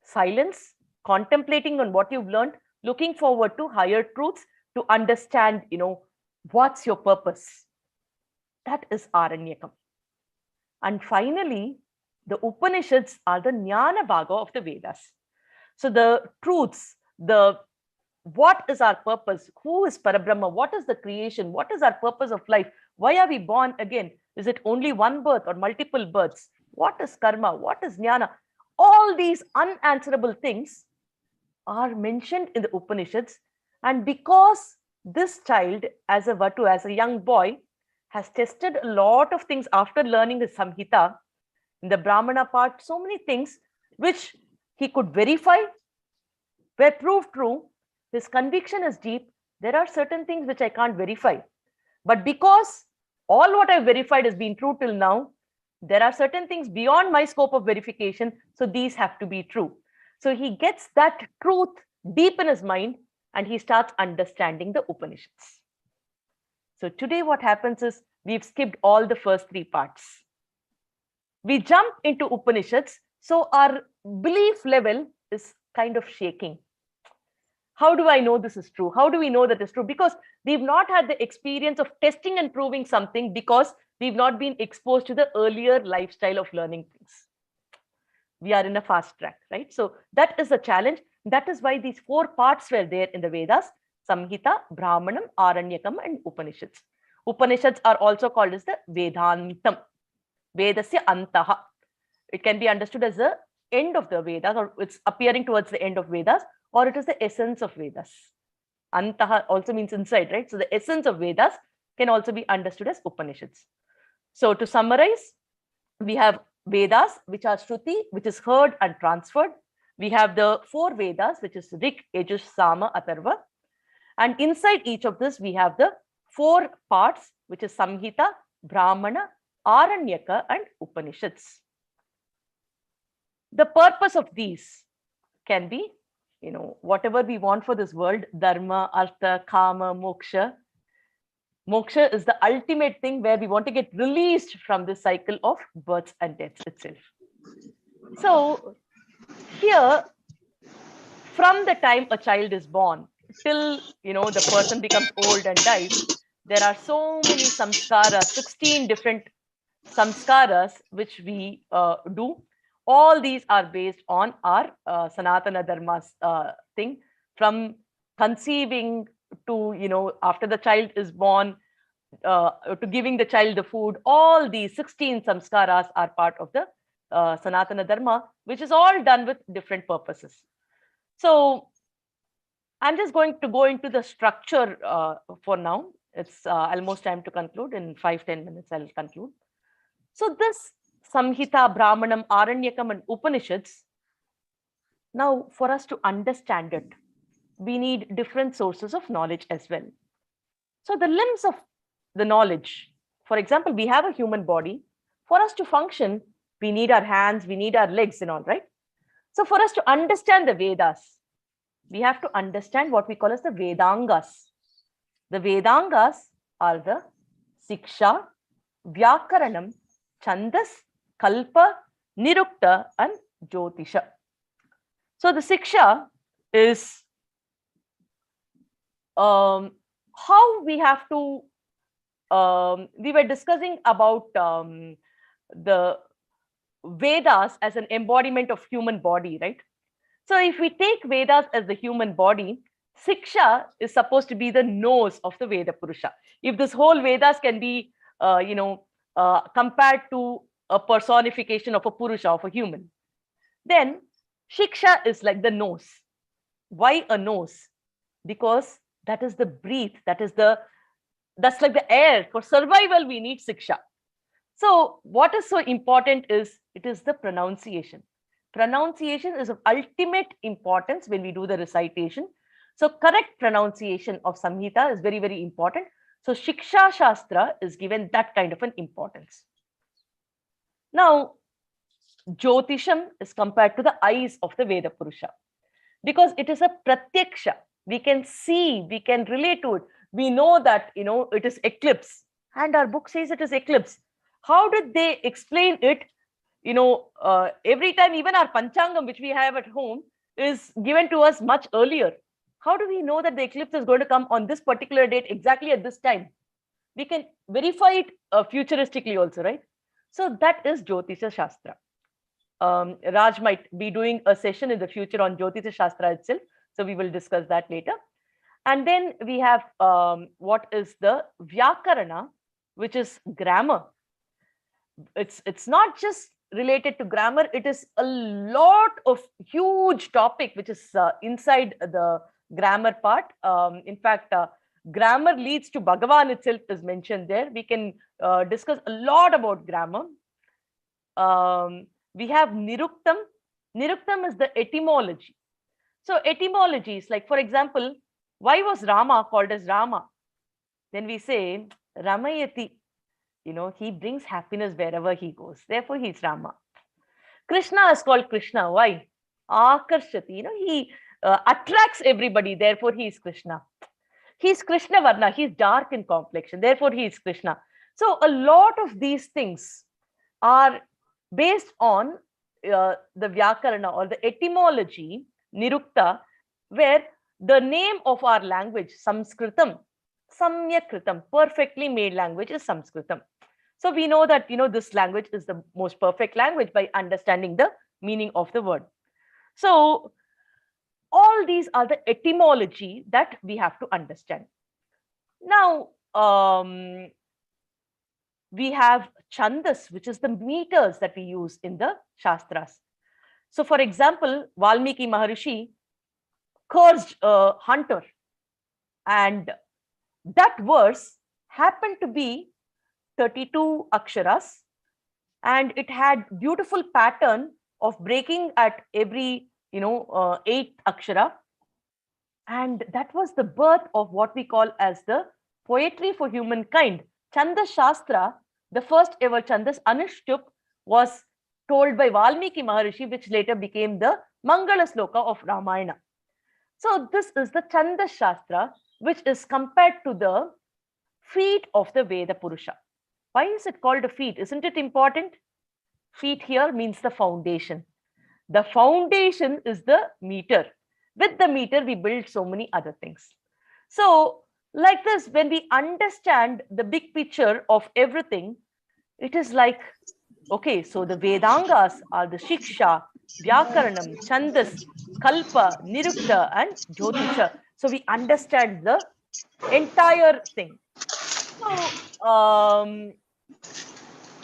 Speaker 7: silence, contemplating on what you've learned, looking forward to higher truths to understand, what's your purpose. That is Aranyakam. And finally, the Upanishads are the Jnana Bhaga of the Vedas. So the truths, what is our purpose? Who is Parabrahma? What is the creation? What is our purpose of life? Why are we born again? Is it only one birth or multiple births? What is karma? What is jnana? All these unanswerable things are mentioned in the Upanishads. And because this child, as a Vatu, as a young boy, has tested a lot of things after learning the Samhita, in the Brahmana part, so many things which he could verify, were proved true. His conviction is deep. There are certain things which I can't verify. But because all what I've verified has been true till now, there are certain things beyond my scope of verification. So these have to be true. So he gets that truth deep in his mind and he starts understanding the Upanishads. So today what happens is we've skipped all the first three parts. We jump into Upanishads. So our belief level is kind of shaking. How do I know this is true? How do we know that it's true? Because we've not had the experience of testing and proving something, because we've not been exposed to the earlier lifestyle of learning things. We are in a fast track, right? So that is a challenge. That is why these four parts were there in the Vedas: Samhita, Brahmanam, Aranyakam, and Upanishads. Upanishads are also called as the Vedantam, Vedasya Antaha. It can be understood as the end of the Vedas, or it's appearing towards the end of Vedas, or it is the essence of Vedas. Antaha also means inside, right? So the essence of Vedas can also be understood as Upanishads. So to summarize, we have Vedas, which are Shruti, which is heard and transferred. We have the four Vedas, which is Rik, Yajush, Sama, Atharva. And inside each of this, we have the four parts, which is Samhita, Brahmana, Aranyaka, and Upanishads. The purpose of these can be, whatever we want for this world: dharma, artha, kama, moksha. Moksha is the ultimate thing where we want to get released from this cycle of births and deaths itself. So here, from the time a child is born till the person becomes old and dies, there are so many samskaras, 16 different samskaras which we do. All these are based on our Sanatana Dharma's thing, from conceiving to, after the child is born, to giving the child the food. All these 16 samskaras are part of the Sanatana Dharma, which is all done with different purposes. So I'm just going to go into the structure for now. It's almost time to conclude. In 5-10 minutes, I'll conclude. So this Samhita, Brahmanam, Aranyakam, and Upanishads, now for us to understand it, we need different sources of knowledge as well. So the limbs of the knowledge, for example, we have a human body. For us to function, we need our hands, we need our legs and all, right? So for us to understand the Vedas, we have to understand what we call as the Vedangas. The Vedangas are the Siksha, Vyakaranam, Chandas, Kalpa, Nirukta, and Jyotisha. So the Siksha is how we have to, we were discussing about the Vedas as an embodiment of human body, right? So if we take Vedas as the human body, Siksha is supposed to be the nose of the Veda Purusha. If this whole Vedas can be, compared to a personification of a Purusha, of a human, then Shiksha is like the nose. Why a nose? Because that is the breath, that's like the air. For survival, we need Siksha. So what is so important is, it is the pronunciation. Pronunciation is of ultimate importance when we do the recitation. So correct pronunciation of Samhita is very, very important. So Shiksha Shastra is given that kind of an importance. Now, Jyotisham is compared to the eyes of the Veda Purusha, because it is a pratyaksha. We can see, we can relate to it. We know that, it is eclipse, and our book says it is eclipse. How did they explain it? Every time, even our Panchangam, which we have at home, is given to us much earlier. How do we know that the eclipse is going to come on this particular date, exactly at this time? We can verify it futuristically also, right? So that is Jyotisha Shastra. Raj might be doing a session in the future on Jyotisha Shastra itself. So we will discuss that later. And then we have what is the Vyakarana, which is grammar. It's not just related to grammar. It is a lot of huge topic which is inside the grammar part. In fact, grammar leads to Bhagavan itself is mentioned there. We can discuss a lot about grammar. We have Niruktam. Niruktam is the etymology. So etymologies, like for example, why was Rama called as Rama? Then we say Ramayati. He brings happiness wherever he goes. Therefore, he's Rama. Krishna is called Krishna. Why? Akarshati. He attracts everybody. Therefore, he is Krishna. He's Krishna Varna. He's dark in complexion. Therefore, he is Krishna. So a lot of these things are based on the Vyakarana or the etymology, Nirukta, where the name of our language, Sanskritam, Samyakritam, perfectly made language is Sanskritam. So we know that, this language is the most perfect language by understanding the meaning of the word. So all these are the etymology that we have to understand. Now, we have Chandas, which is the meters that we use in the Shastras. So for example, Valmiki Maharishi cursed a hunter, and that verse happened to be 32 aksharas, and it had beautiful pattern of breaking at every 8th akshara, and that was the birth of what we call as the poetry for humankind. Chanda Shastra The first ever Chandas, Anushtup, was told by Valmiki Maharishi, which later became the Mangala Sloka of Ramayana. So this is the Chanda Shastra, which is compared to the feet of the Veda Purusha. Why is it called a feet? Isn't it important? Feet here means the foundation. The foundation is the meter. With the meter, we build so many other things. So, like this, when we understand the big picture of everything, it is like, okay, so the Vedangas are the Shiksha, Vyakaranam, Chandas, Kalpa, Nirukta, and Jyotisha. So we understand the entire thing. So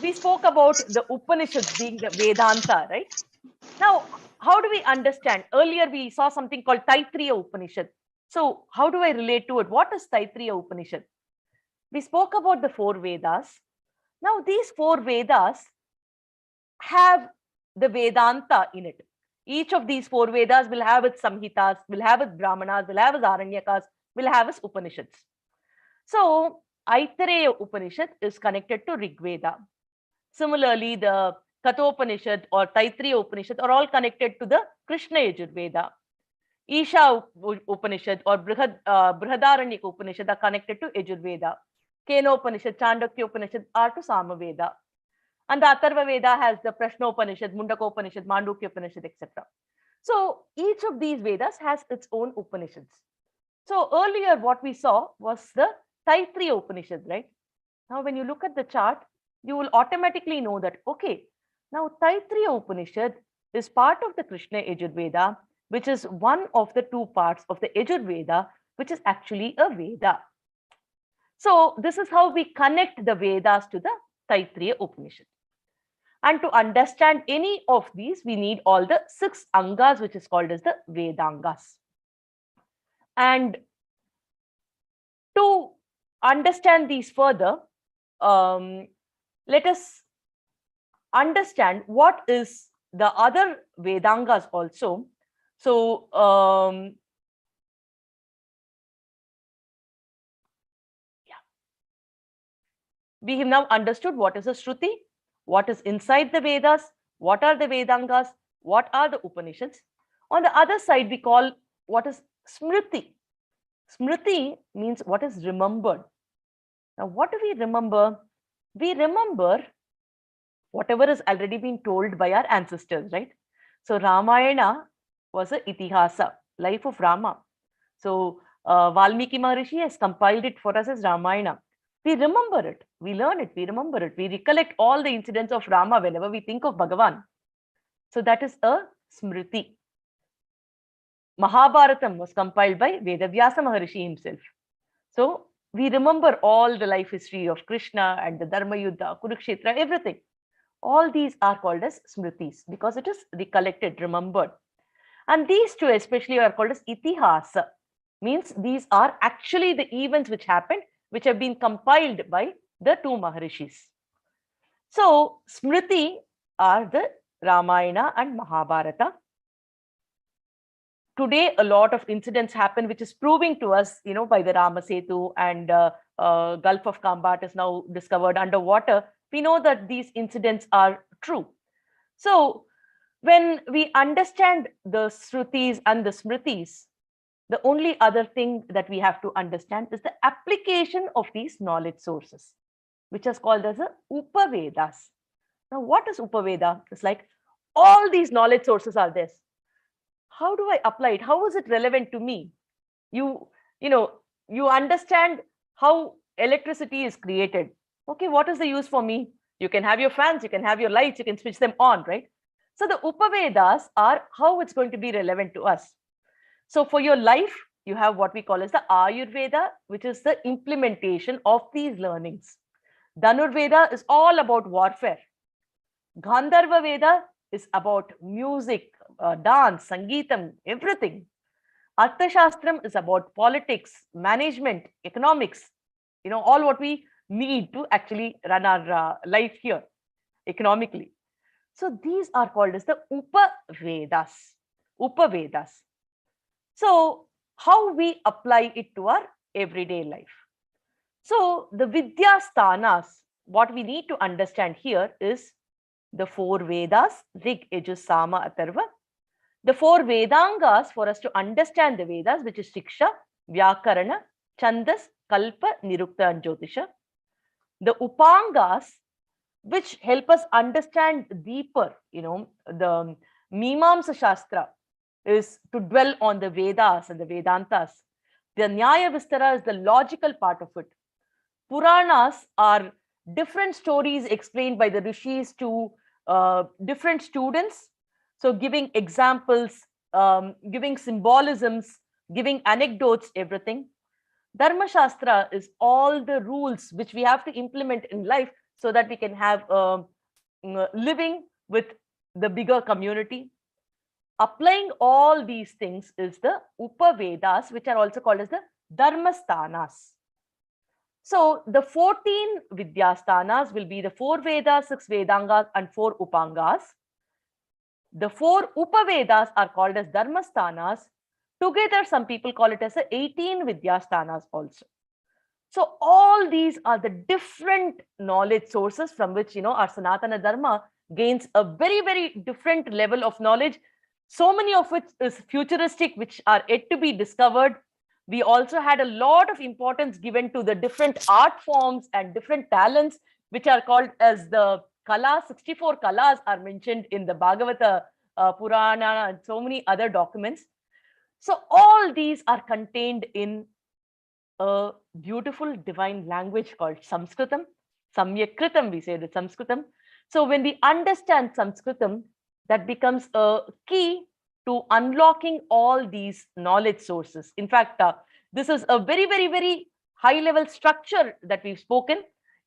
Speaker 7: we spoke about the Upanishads being the Vedanta, right? Now, how do we understand? Earlier, we saw something called Taittiriya Upanishad. So how do I relate to it? What is Taittiriya Upanishad? We spoke about the 4 Vedas. Now, these 4 Vedas have the Vedanta in it. Each of these 4 Vedas will have its Samhitas, will have its Brahmanas, will have its Aranyakas, will have its Upanishads. So, Aitareya Upanishad is connected to Rig Veda. Similarly, the Kathopanishad or Taittiriya Upanishad are all connected to the Krishna Yajurveda. Isha Upanishad or Brihadaranyaka Upanishad are connected to Yajurveda. Kena Upanishad, Chandakya Upanishad are to Samaveda. And the Atharva Veda has the Prashna Upanishad, Mundaka Upanishad, Mandukya Upanishad, etc. So each of these Vedas has its own Upanishads. So earlier what we saw was the Taittiriya Upanishad, right? Now when you look at the chart, you will automatically know that, okay, now Taittiriya Upanishad is part of the Krishna Yajurveda, which is one of the 2 parts of the Yajurveda, which is actually a Veda. So this is how we connect the Vedas to the Taittiriya Upanishad. And to understand any of these, we need all the 6 Angas, which is called as the Vedangas. And to understand these further, let us understand what is the other Vedangas also. So, we have now understood what is a Shruti, what is inside the Vedas, what are the Vedangas, what are the Upanishads. On the other side, we call what is Smriti. Smriti means what is remembered. Now, what do we remember? We remember whatever has already been told by our ancestors, right? So Ramayana was a itihasa, life of Rama. So Valmiki Maharishi has compiled it for us as Ramayana. We remember it, we learn it, we remember it, we recollect all the incidents of Rama whenever we think of Bhagavan. So that is a Smriti. Mahabharatam was compiled by Vedavyasa Maharishi himself. So we remember all the life history of Krishna and the Dharma Yuddha, Kurukshetra, everything. All these are called as Smritis because it is recollected, remembered. And these 2 especially are called as Itihasa, means these are actually the events which happened, which have been compiled by the 2 Maharishis. So Smriti are the Ramayana and Mahabharata. Today, a lot of incidents happen, which is proving to us, by the Rama Setu and Gulf of Kambat is now discovered underwater. We know that these incidents are true. So when we understand the Shrutis and the Smritis, the only other thing that we have to understand is the application of these knowledge sources, which is called as the Upavedas. Now, what is Upaveda? It's like all these knowledge sources are there. How do I apply it? How is it relevant to me? You understand how electricity is created. Okay, what is the use for me? You can have your fans, you can have your lights, you can switch them on, right? So the Upavedas are how it's going to be relevant to us. So for your life, you have what we call as the Ayurveda, which is the implementation of these learnings. Dhanurveda is all about warfare. Gandharva Veda is about music, dance, sangeetam, everything. Arthashastram is about politics, management, economics, all what we need to actually run our life here economically. So these are called as the Upavedas. Upavedas. So how we apply it to our everyday life. So the Vidya Stanas, what we need to understand here is the 4 Vedas, Rig, Yajus, Sama, Atharva. The 4 Vedangas for us to understand the Vedas, which is Shiksha, Vyakarana, Chandas, Kalpa, Nirukta, and Jyotisha. The Upangas, which help us understand deeper, the Mimamsa Shastra is to dwell on the Vedas and the Vedantas. The Nyaya Vistara is the logical part of it. Puranas are different stories explained by the rishis to different students. So giving examples, giving symbolisms, giving anecdotes, everything. Dharma Shastra is all the rules which we have to implement in life so that we can have living with the bigger community. Applying all these things is the Upavedas, which are also called as the Dharma Stanas. So the 14 Vidya Stanas will be the 4 Vedas, 6 Vedangas, and 4 Upangas. The 4 Upavedas are called as Dharma Stanas. Together, some people call it as the 18 Vidya Stanas also. So all these are the different knowledge sources from which, our Sanatana Dharma gains a very, very different level of knowledge. So many of which is futuristic, which are yet to be discovered. We also had a lot of importance given to the different art forms and different talents, which are called as the Kalas. 64 Kalas are mentioned in the Bhagavata Purana and so many other documents. So all these are contained in a beautiful divine language called Sanskritam. Samyakkritam, we say the Sanskritam. So when we understand Sanskritam, that becomes a key to unlocking all these knowledge sources. In fact, this is a very, very, very high level structure that we've spoken.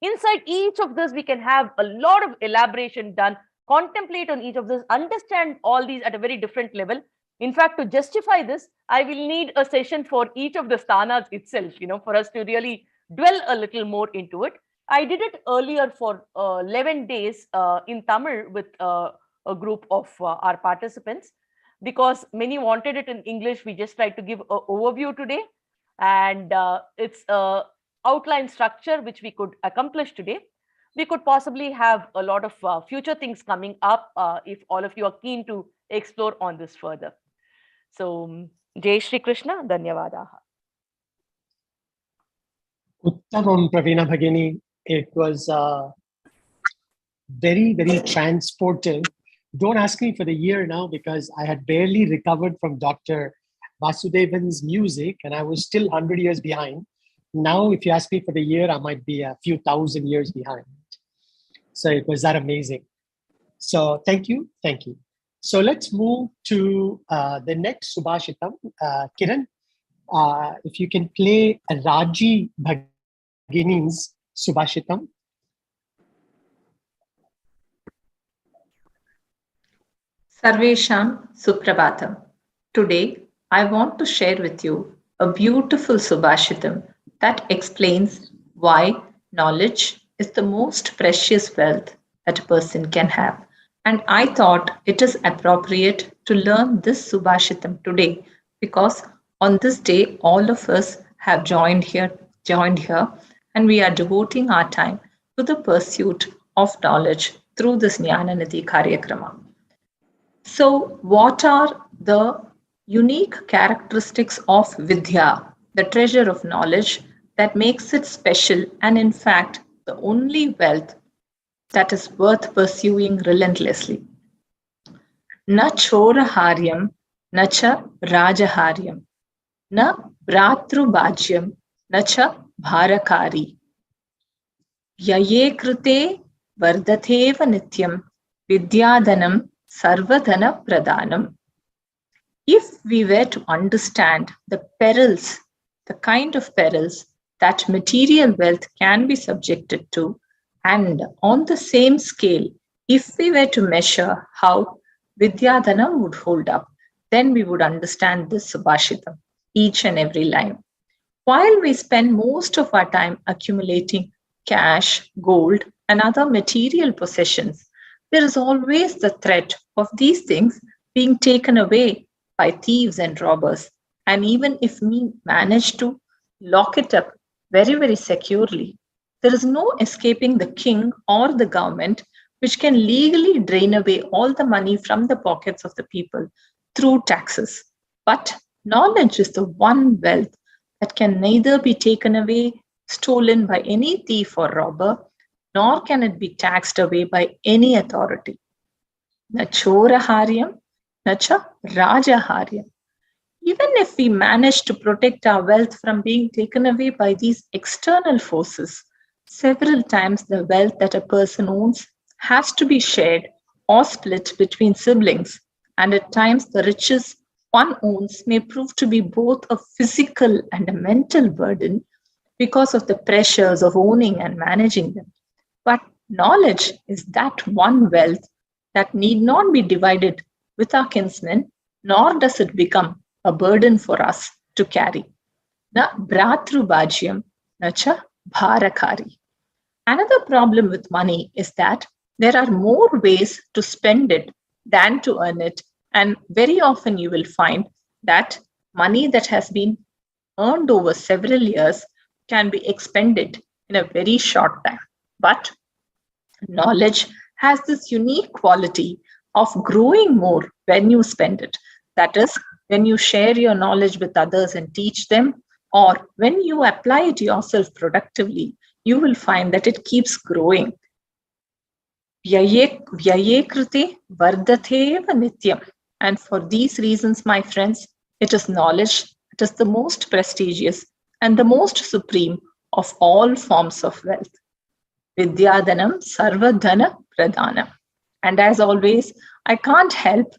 Speaker 7: Inside each of this, we can have a lot of elaboration done, contemplate on each of this, understand all these at a very different level. In fact, to justify this, I will need a session for each of the sthanas itself, for us to really dwell a little more into it. I did it earlier for 11 days in Tamil with a group of our participants, because many wanted it in English. We just tried to give an overview today, and it's an outline structure which we could accomplish today. We could possibly have a lot of future things coming up if all of you are keen to explore on this further. So, Jai Shri Krishna, Dhanyavadaha.
Speaker 1: Uttamam, Pravina Bhagini. It was very, very transportive. Don't ask me for the year now, because I had barely recovered from Dr. Vasudevan's music and I was still 100 years behind. Now, if you ask me for the year, I might be a few thousand years behind. So it was that amazing. So thank you. Thank you. So let's move to the next Subhashitam. Kiran, if you can play a Raji Bhagini's Subhashitam.
Speaker 9: Sarvesham Suprabhatam. Today, I want to share with you a beautiful Subhashitam that explains why knowledge is the most precious wealth that a person can have. And I thought it is appropriate to learn this Subhashitam today, because on this day, all of us have joined here, and we are devoting our time to the pursuit of knowledge through this Jnana Nidhi Karyakrama. So, what are the unique characteristics of Vidya, the treasure of knowledge, that makes it special and, in fact, the only wealth that is worth pursuing relentlessly? Na choraharyam, na cha rajaharyam, na bhratrubhajyam, na cha bharakari. Yaye krute vardhatheva nityam vidyadanam sarvadhana pradhanam. If we were to understand the perils, the kind of perils that material wealth can be subjected to, and on the same scale, if we were to measure how Vidyadhanam would hold up, then we would understand this Subhashitam, each and every line. While we spend most of our time accumulating cash, gold, and other material possessions, there is always the threat of these things being taken away by thieves and robbers. And even if we manage to lock it up very, very securely, There is no escaping the king or the government, which can legally drain away all the money from the pockets of the people through taxes. But knowledge is the one wealth that can neither be taken away, stolen by any thief or robber, nor can it be taxed away by any authority. Na choraharyam, na cha rajaharyam. Even if we manage to protect our wealth from being taken away by these external forces, several times the wealth that a person owns has to be shared or split between siblings, and at times the riches one owns may prove to be both a physical and a mental burden because of the pressures of owning and managing them. But knowledge is that one wealth that need not be divided with our kinsmen, nor does it become a burden for us to carry. Na bhratru bhajyam, na cha bharakari. Another problem with money is that there are more ways to spend it than to earn it. And very often you will find that money that has been earned over several years can be expended in a very short time. But knowledge has this unique quality of growing more when you spend it. That is, when you share your knowledge with others and teach them, or when you apply it yourself productively, you will find that it keeps growing. Vyaye krite vardhateva nityam. And for these reasons, my friends, it is knowledge, it is the most prestigious and the most supreme of all forms of wealth. Vidyadanam sarvadhana pradhanam. And as always, I can't help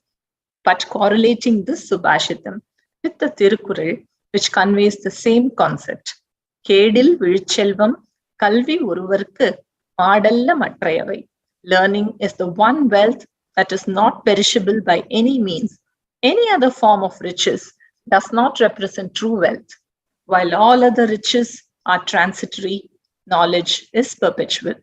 Speaker 9: but correlating this Subhashitam with the Tirukural, which conveys the same concept. Kedil vizhelvam kalvi uruvarku maadalla matrayavai. Learning is the one wealth that is not perishable by any means. Any other form of riches does not represent true wealth. While all other riches are transitory, knowledge is perpetual.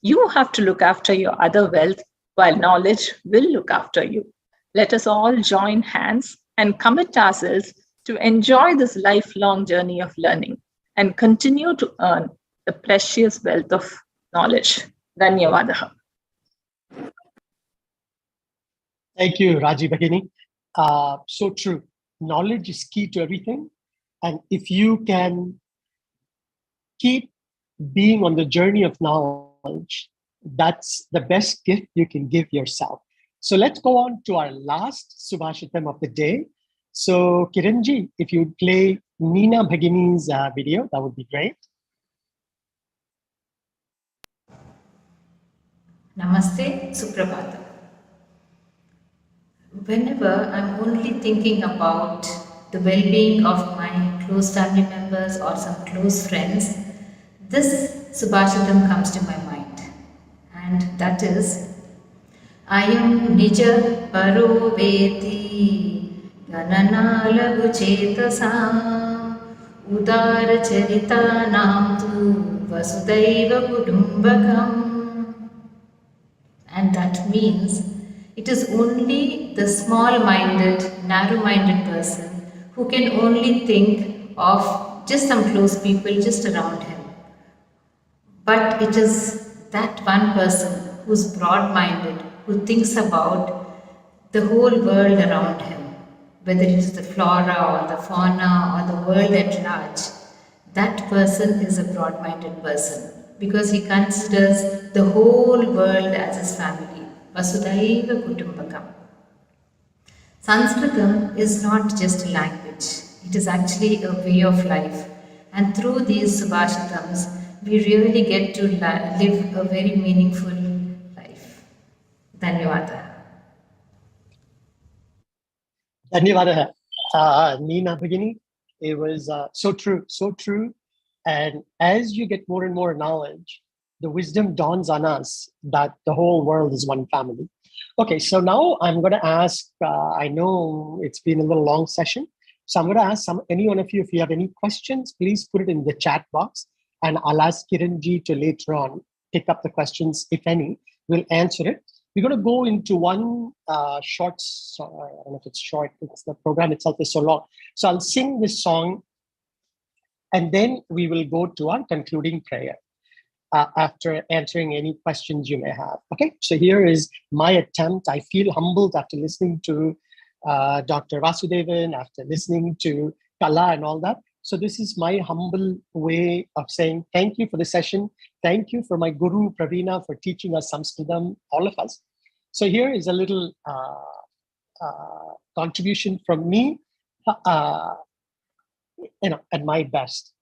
Speaker 9: You have to look after your other wealth, while knowledge will look after you. Let us all join hands and commit ourselves to enjoy this lifelong journey of learning and continue to earn the precious wealth of knowledge. Dhanyavadaha.
Speaker 1: Thank you, Raji Bhagini. So true. Knowledge is key to everything. And if you can keep being on the journey of knowledge, that's the best gift you can give yourself. So let's go on to our last Subhashitam of the day. So Kiranji, if you play Nina Bhagini's video, that would be great.
Speaker 10: Namaste, Suprabhata. Whenever I'm only thinking about the well-being of my close family members or some close friends, this Subhashitam comes to my mind. And that is, Ayam nija paro veti ganana lagu chetasam udara charita nam tu vasudaiva kudumbakam. And that means it is only the small-minded, narrow-minded person who can only think of just some close people just around him. But it is that one person who's broad-minded, who thinks about the whole world around him, whether it is the flora or the fauna or the world at large. That person is a broad-minded person because he considers the whole world as his family. Vasudhaiva Kutumbakam. Sanskritam is not just a language, it is actually a way of life. And through these Subhashitams, we really get to live a very meaningful life. Dhanyavada.
Speaker 1: Dhanyavada, Nina Bhagini. It was so true, so true. And as you get more and more knowledge, the wisdom dawns on us that the whole world is one family. Okay, so now I'm going to ask, I know it's been a little long session, so I'm going to ask any one of you, if you have any questions, please put it in the chat box, and I'll ask Kiranji to later on pick up the questions, if any. We'll answer it. We're going to go into one short, I don't know if it's short, because the program itself is so long. So I'll sing this song, and then we will go to our concluding prayer. after answering any questions you may have. Okay, so here is my attempt. I feel humbled after listening to Dr. Vasudevan, after listening to Kala and all that. So this is my humble way of saying thank you for the session. Thank you for my guru Pravina for teaching us Sanskritam, all of us. So here is a little contribution from me, at my best.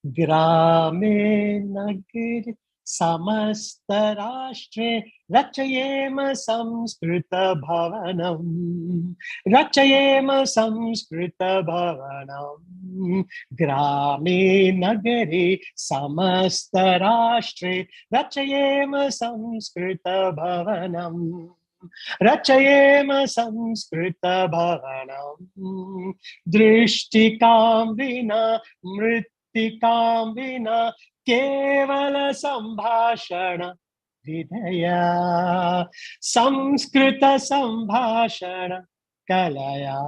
Speaker 1: ग्रामे नगरे समस्त राष्ट्रे रचयेम संस्कृत भवनम् रचयेम संस्कृत भवनम् ग्रामे नगरे समस्त राष्ट्रे रचयेम संस्कृत भवनम् रचयेम संस्कृत भवनम् दृष्टिकां विना मृत्तिकां विना केवल संभाषण विधया संस्कृत संभाषण कलया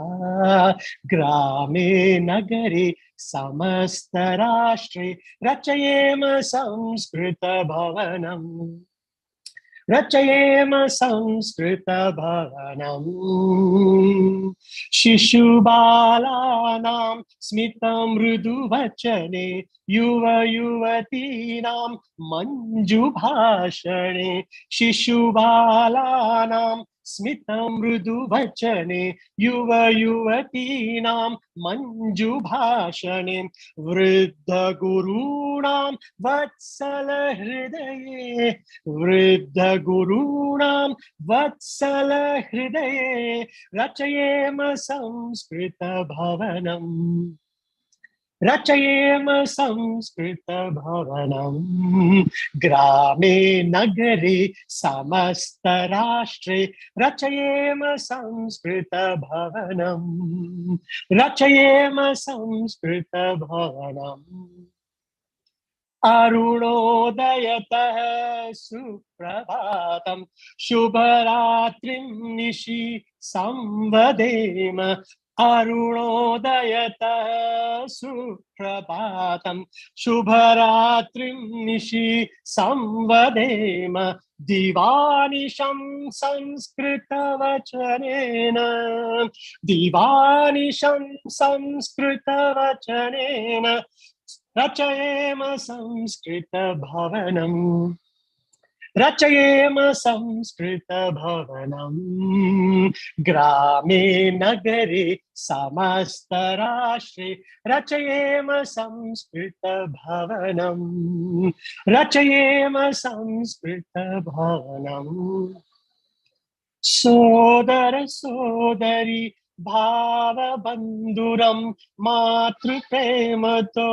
Speaker 1: ग्रामे नगरे समस्त राष्ट्रे रचयेम संस्कृत भवनम् रचयेम संस्कृत भवनम् शिशुबालानां स्मितं मृदुवचने युव युवतीनां मञ्जुभाषणे शिशुबालानां स्मितं मृदुवचने युव युवतीनां मञ्जुभाषणे वृद्धगुरूणां वत्सल हृदये वृद्धगुरूणां वत्सल हृदये रचयेम संस्कृत भवनम् रचयेम संस्कृत भवनम् ग्रामे नगरे समस्त राष्ट्रे रचयेम संस्कृत भवनम् रचयेम संस्कृत भवनम् अरुणोदयतः सुप्रभातं शुभरात्रिं निशि संवदेम अरुणोदयतः सुप्रभातं शुभरात्रिं निशि संवदेम दिवानिशं संस्कृतवचनेन दिवानिशं संस्कृतवचनेन रचयेम संस्कृत भवनम् रचयेम संस्कृत भवनम् ग्रामे नगरे समस्त राष्ट्रे रचयेम संस्कृत भवनम् रचयेम संस्कृत भवनम् सोदर सोदरी भावबन्धुरं मातृप्रेमतो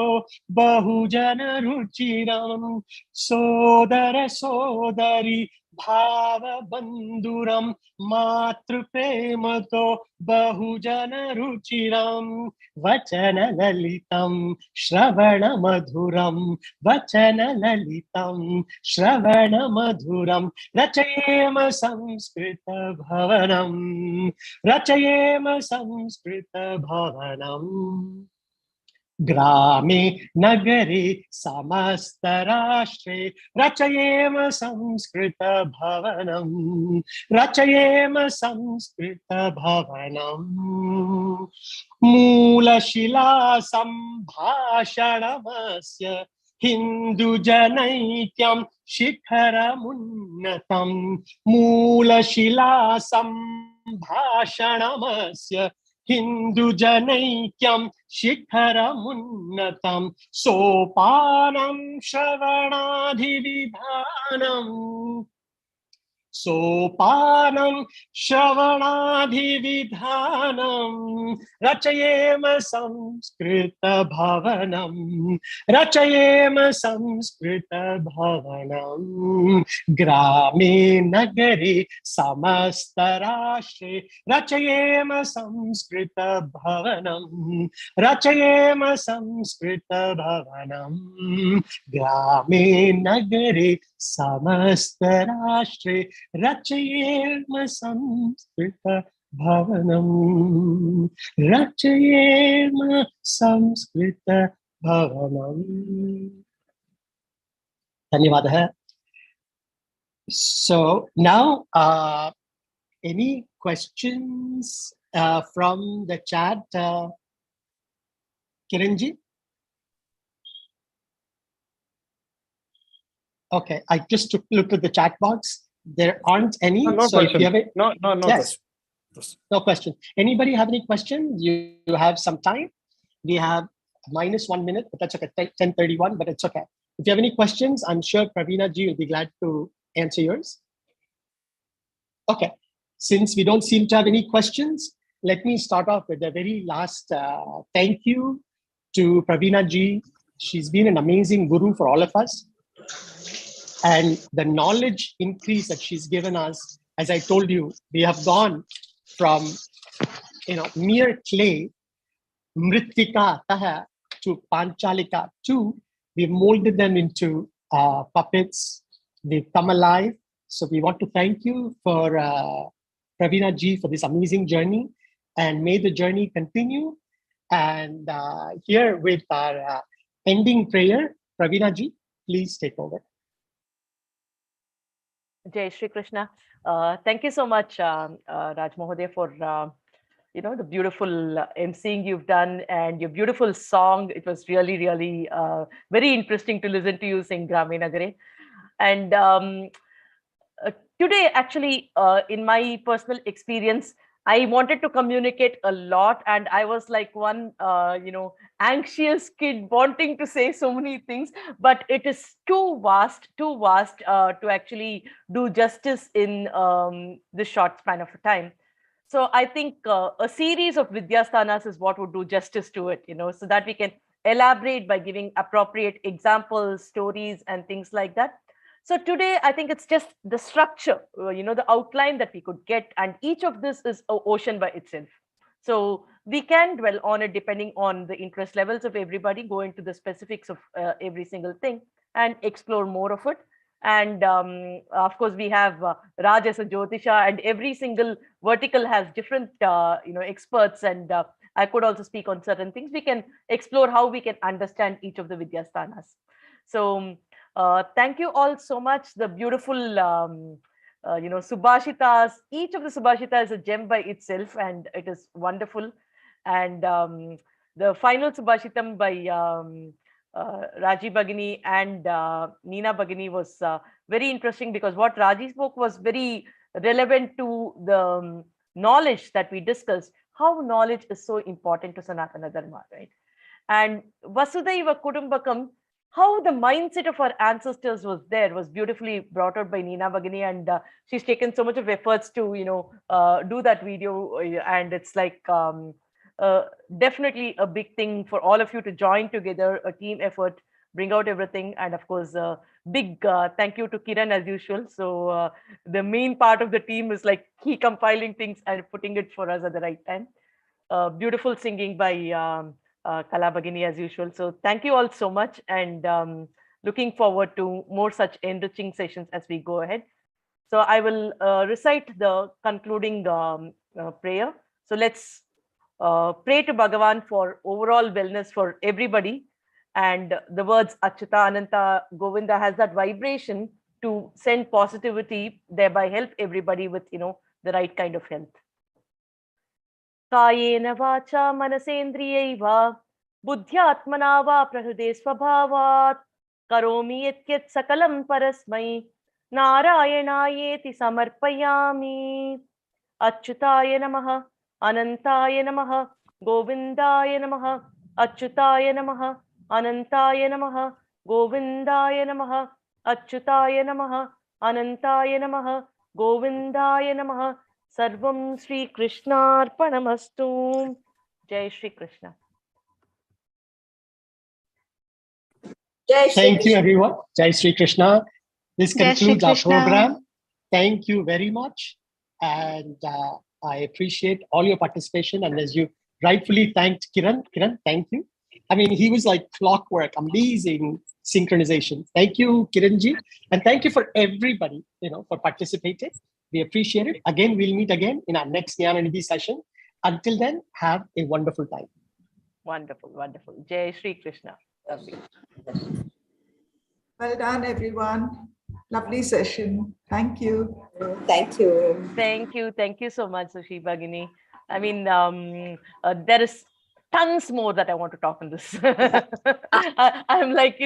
Speaker 1: बहुजन रुचिरं सोदर सोदरी भावबन्धुरं मातृप्रेमतो बहुजन रुचिरं वचन ललितं श्रवण मधुरं वचन ललितं श्रवण मधुरं रचयेम संस्कृत भवनम् रचयेम संस्कृत भवनम् ग्रामे नगरे समस्त राष्ट्रे रचयेम संस्कृत भवनम् रचयेम संस्कृत भवनम् मूलशिला सम्भाषणमस्य हिन्दुजनैक्यं शिखरमुन्नतं मूलशिला सम्भाषणमस्य हिन्दुजनैक्यं शिखरमुन्नतं सोपानं श्रवणाधिविधानम् सोपानं श्रवणाधिविधानम् रचयेम संस्कृत भवनम् रचयेम संस्कृत भवनम् ग्रामे नगरे समस्त राष्ट्रे रचयेम संस्कृत भवनम् रचयेम संस्कृत भवनम् ग्रामे नगरे समस्त राष्ट्रे रचयेम संस्कृत भवनम् रचयेम संस्कृत भवनम् Dhanyavadaha. So now, any questions from the chat, Kiranji? Okay, I just took a look at the chat box. There aren't any.
Speaker 11: No
Speaker 1: so
Speaker 11: question.
Speaker 1: if you have it,
Speaker 11: No
Speaker 1: yes,
Speaker 11: question.
Speaker 1: no question. Anybody have any questions? You have some time. We have -1 minute, but that's okay. 10:31, but it's okay. If you have any questions, I'm sure Pravina ji will be glad to answer yours. Okay, since we don't seem to have any questions, let me start off with the very last thank you to Pravina ji. She's been an amazing guru for all of us. And the knowledge increase that she's given us, as I told you, we have gone from mere clay, mritika taha, to panchalika, to we've molded them into puppets. They've come alive. So we want to thank you for Pravina ji for this amazing journey, and may the journey continue. And here with our ending prayer, Pravina ji, please take over.
Speaker 7: Jai Shri Krishna. Thank you so much, Raj Mohoday, for the beautiful emceeing you've done and your beautiful song. It was really, really very interesting to listen to you sing Grame Nagare. And today, actually, in my personal experience, I wanted to communicate a lot, and I was like one, anxious kid wanting to say so many things, but it is too vast to actually do justice in this short span of time. So I think a series of Vidya Stanas is what would do justice to it, so that we can elaborate by giving appropriate examples, stories, and things like that. So today, I think it's just the structure, the outline that we could get, and each of this is an ocean by itself. So we can dwell on it depending on the interest levels of everybody, go into the specifics of every single thing and explore more of it. And of course, we have Raj as a Jyotisha, and every single vertical has different, experts. And I could also speak on certain things. We can explore how we can understand each of the Vidya Sthanas. So thank you all so much. The beautiful, Subhashitas. Each of the Subhashita is a gem by itself, and it is wonderful. And the final Subhashitam by Raji Bhagini and Neena Bhagini was very interesting, because what Raji spoke was very relevant to the knowledge that we discussed, how knowledge is so important to Sanatana Dharma, right? And Vasudhaiva Kudumbakam, how the mindset of our ancestors was beautifully brought out by Neena Bhagini, and she's taken so much of efforts to do that video, and it's like definitely a big thing for all of you to join together, a team effort, bring out everything. And of course, big thank you to Kiran as usual. So the main part of the team is like he compiling things and putting it for us at the right time. Beautiful singing by Kalabhagini as usual. So thank you all so much, and looking forward to more such enriching sessions as we go ahead. So I will recite the concluding prayer. So let's pray to Bhagavan for overall wellness for everybody. And the words Achyuta, Ananta, Govinda has that vibration to send positivity, thereby help everybody with, the right kind of health. कायेन वाचा मनसेन्द्रियैः बुद्ध्यात्मना वा प्रहृदे स्वभावात् करोमि यत् सकलं परस्मै नारायणायेति समर्पयामि. अच्युताय नमः, अनन्ताय नमः, गोविन्दाय नमः. अच्युताय नमः, अनन्ताय नमः, गोविन्दाय नमः. अच्युताय नमः, अनन्ताय नमः, गोविन्दाय नमः. Sarvam Shri Krishna Arpanamastu. Jai Shri Krishna.
Speaker 1: Thank you, everyone. Jai Shri Krishna. This concludes our program. Thank you very much. And I appreciate all your participation. And as you rightfully thanked Kiran, thank you. I mean, he was like clockwork, amazing synchronization. Thank you, Kiranji. And thank you for everybody, for participating. We appreciate it. Again, we'll meet again in our next Jnana Nidhi session. Until then, have a wonderful time.
Speaker 7: Wonderful, wonderful. Jai Shri Krishna. Lovely.
Speaker 11: Well done, everyone. Lovely session. Thank you.
Speaker 2: Thank you.
Speaker 7: Thank you so much, Sushi Bhagini. I mean, there is tons more that I want to talk on this. I'm like,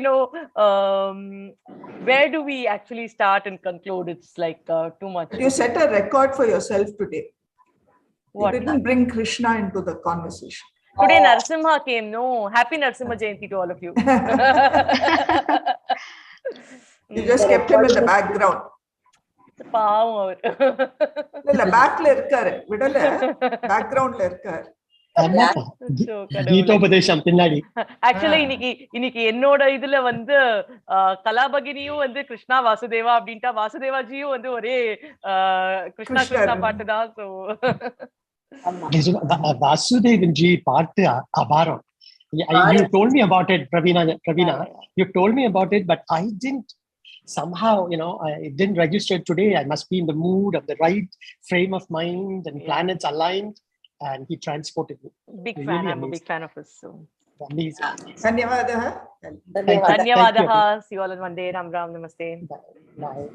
Speaker 7: where do we actually start and conclude? It's like too much.
Speaker 11: You set a record for yourself today.
Speaker 7: What?
Speaker 11: You didn't bring Krishna into the conversation.
Speaker 7: Today Narasimha came. No, happy Narasimha Jayanti to all of you.
Speaker 11: You just kept him in the background.
Speaker 7: பாவம்
Speaker 11: இல்ல பேக்ல இருக்காரு விடல பேக்ரவுண்ட்ல இருக்காரு
Speaker 1: கீதோபதேசம் பின்னாடி.
Speaker 7: ஆக்சுவலா இன்னைக்கு என்னோட இதுல வந்து கலாபகினியும் வந்து கிருஷ்ணா வாசுதேவா அப்படின்ட்டா வாசுதேவாஜியும் வந்து ஒரே கிருஷ்ணா கிருஷ்ணா பாட்டு தான். சோ
Speaker 1: வாசுதேவன் ஜி பாட்டு அபாரம். You told me about it, Pravina. You told me about it, but I didn't somehow, it didn't register today. I must be in the mood of the right frame of mind and planets aligned, and he transported me.
Speaker 7: Big fan. Really I'm a big fan of his. So
Speaker 1: amazing.
Speaker 11: Dhanyavadah.
Speaker 7: Dhanyavadah. See you all in one day. Ram Ram. Namaste.
Speaker 1: Bye.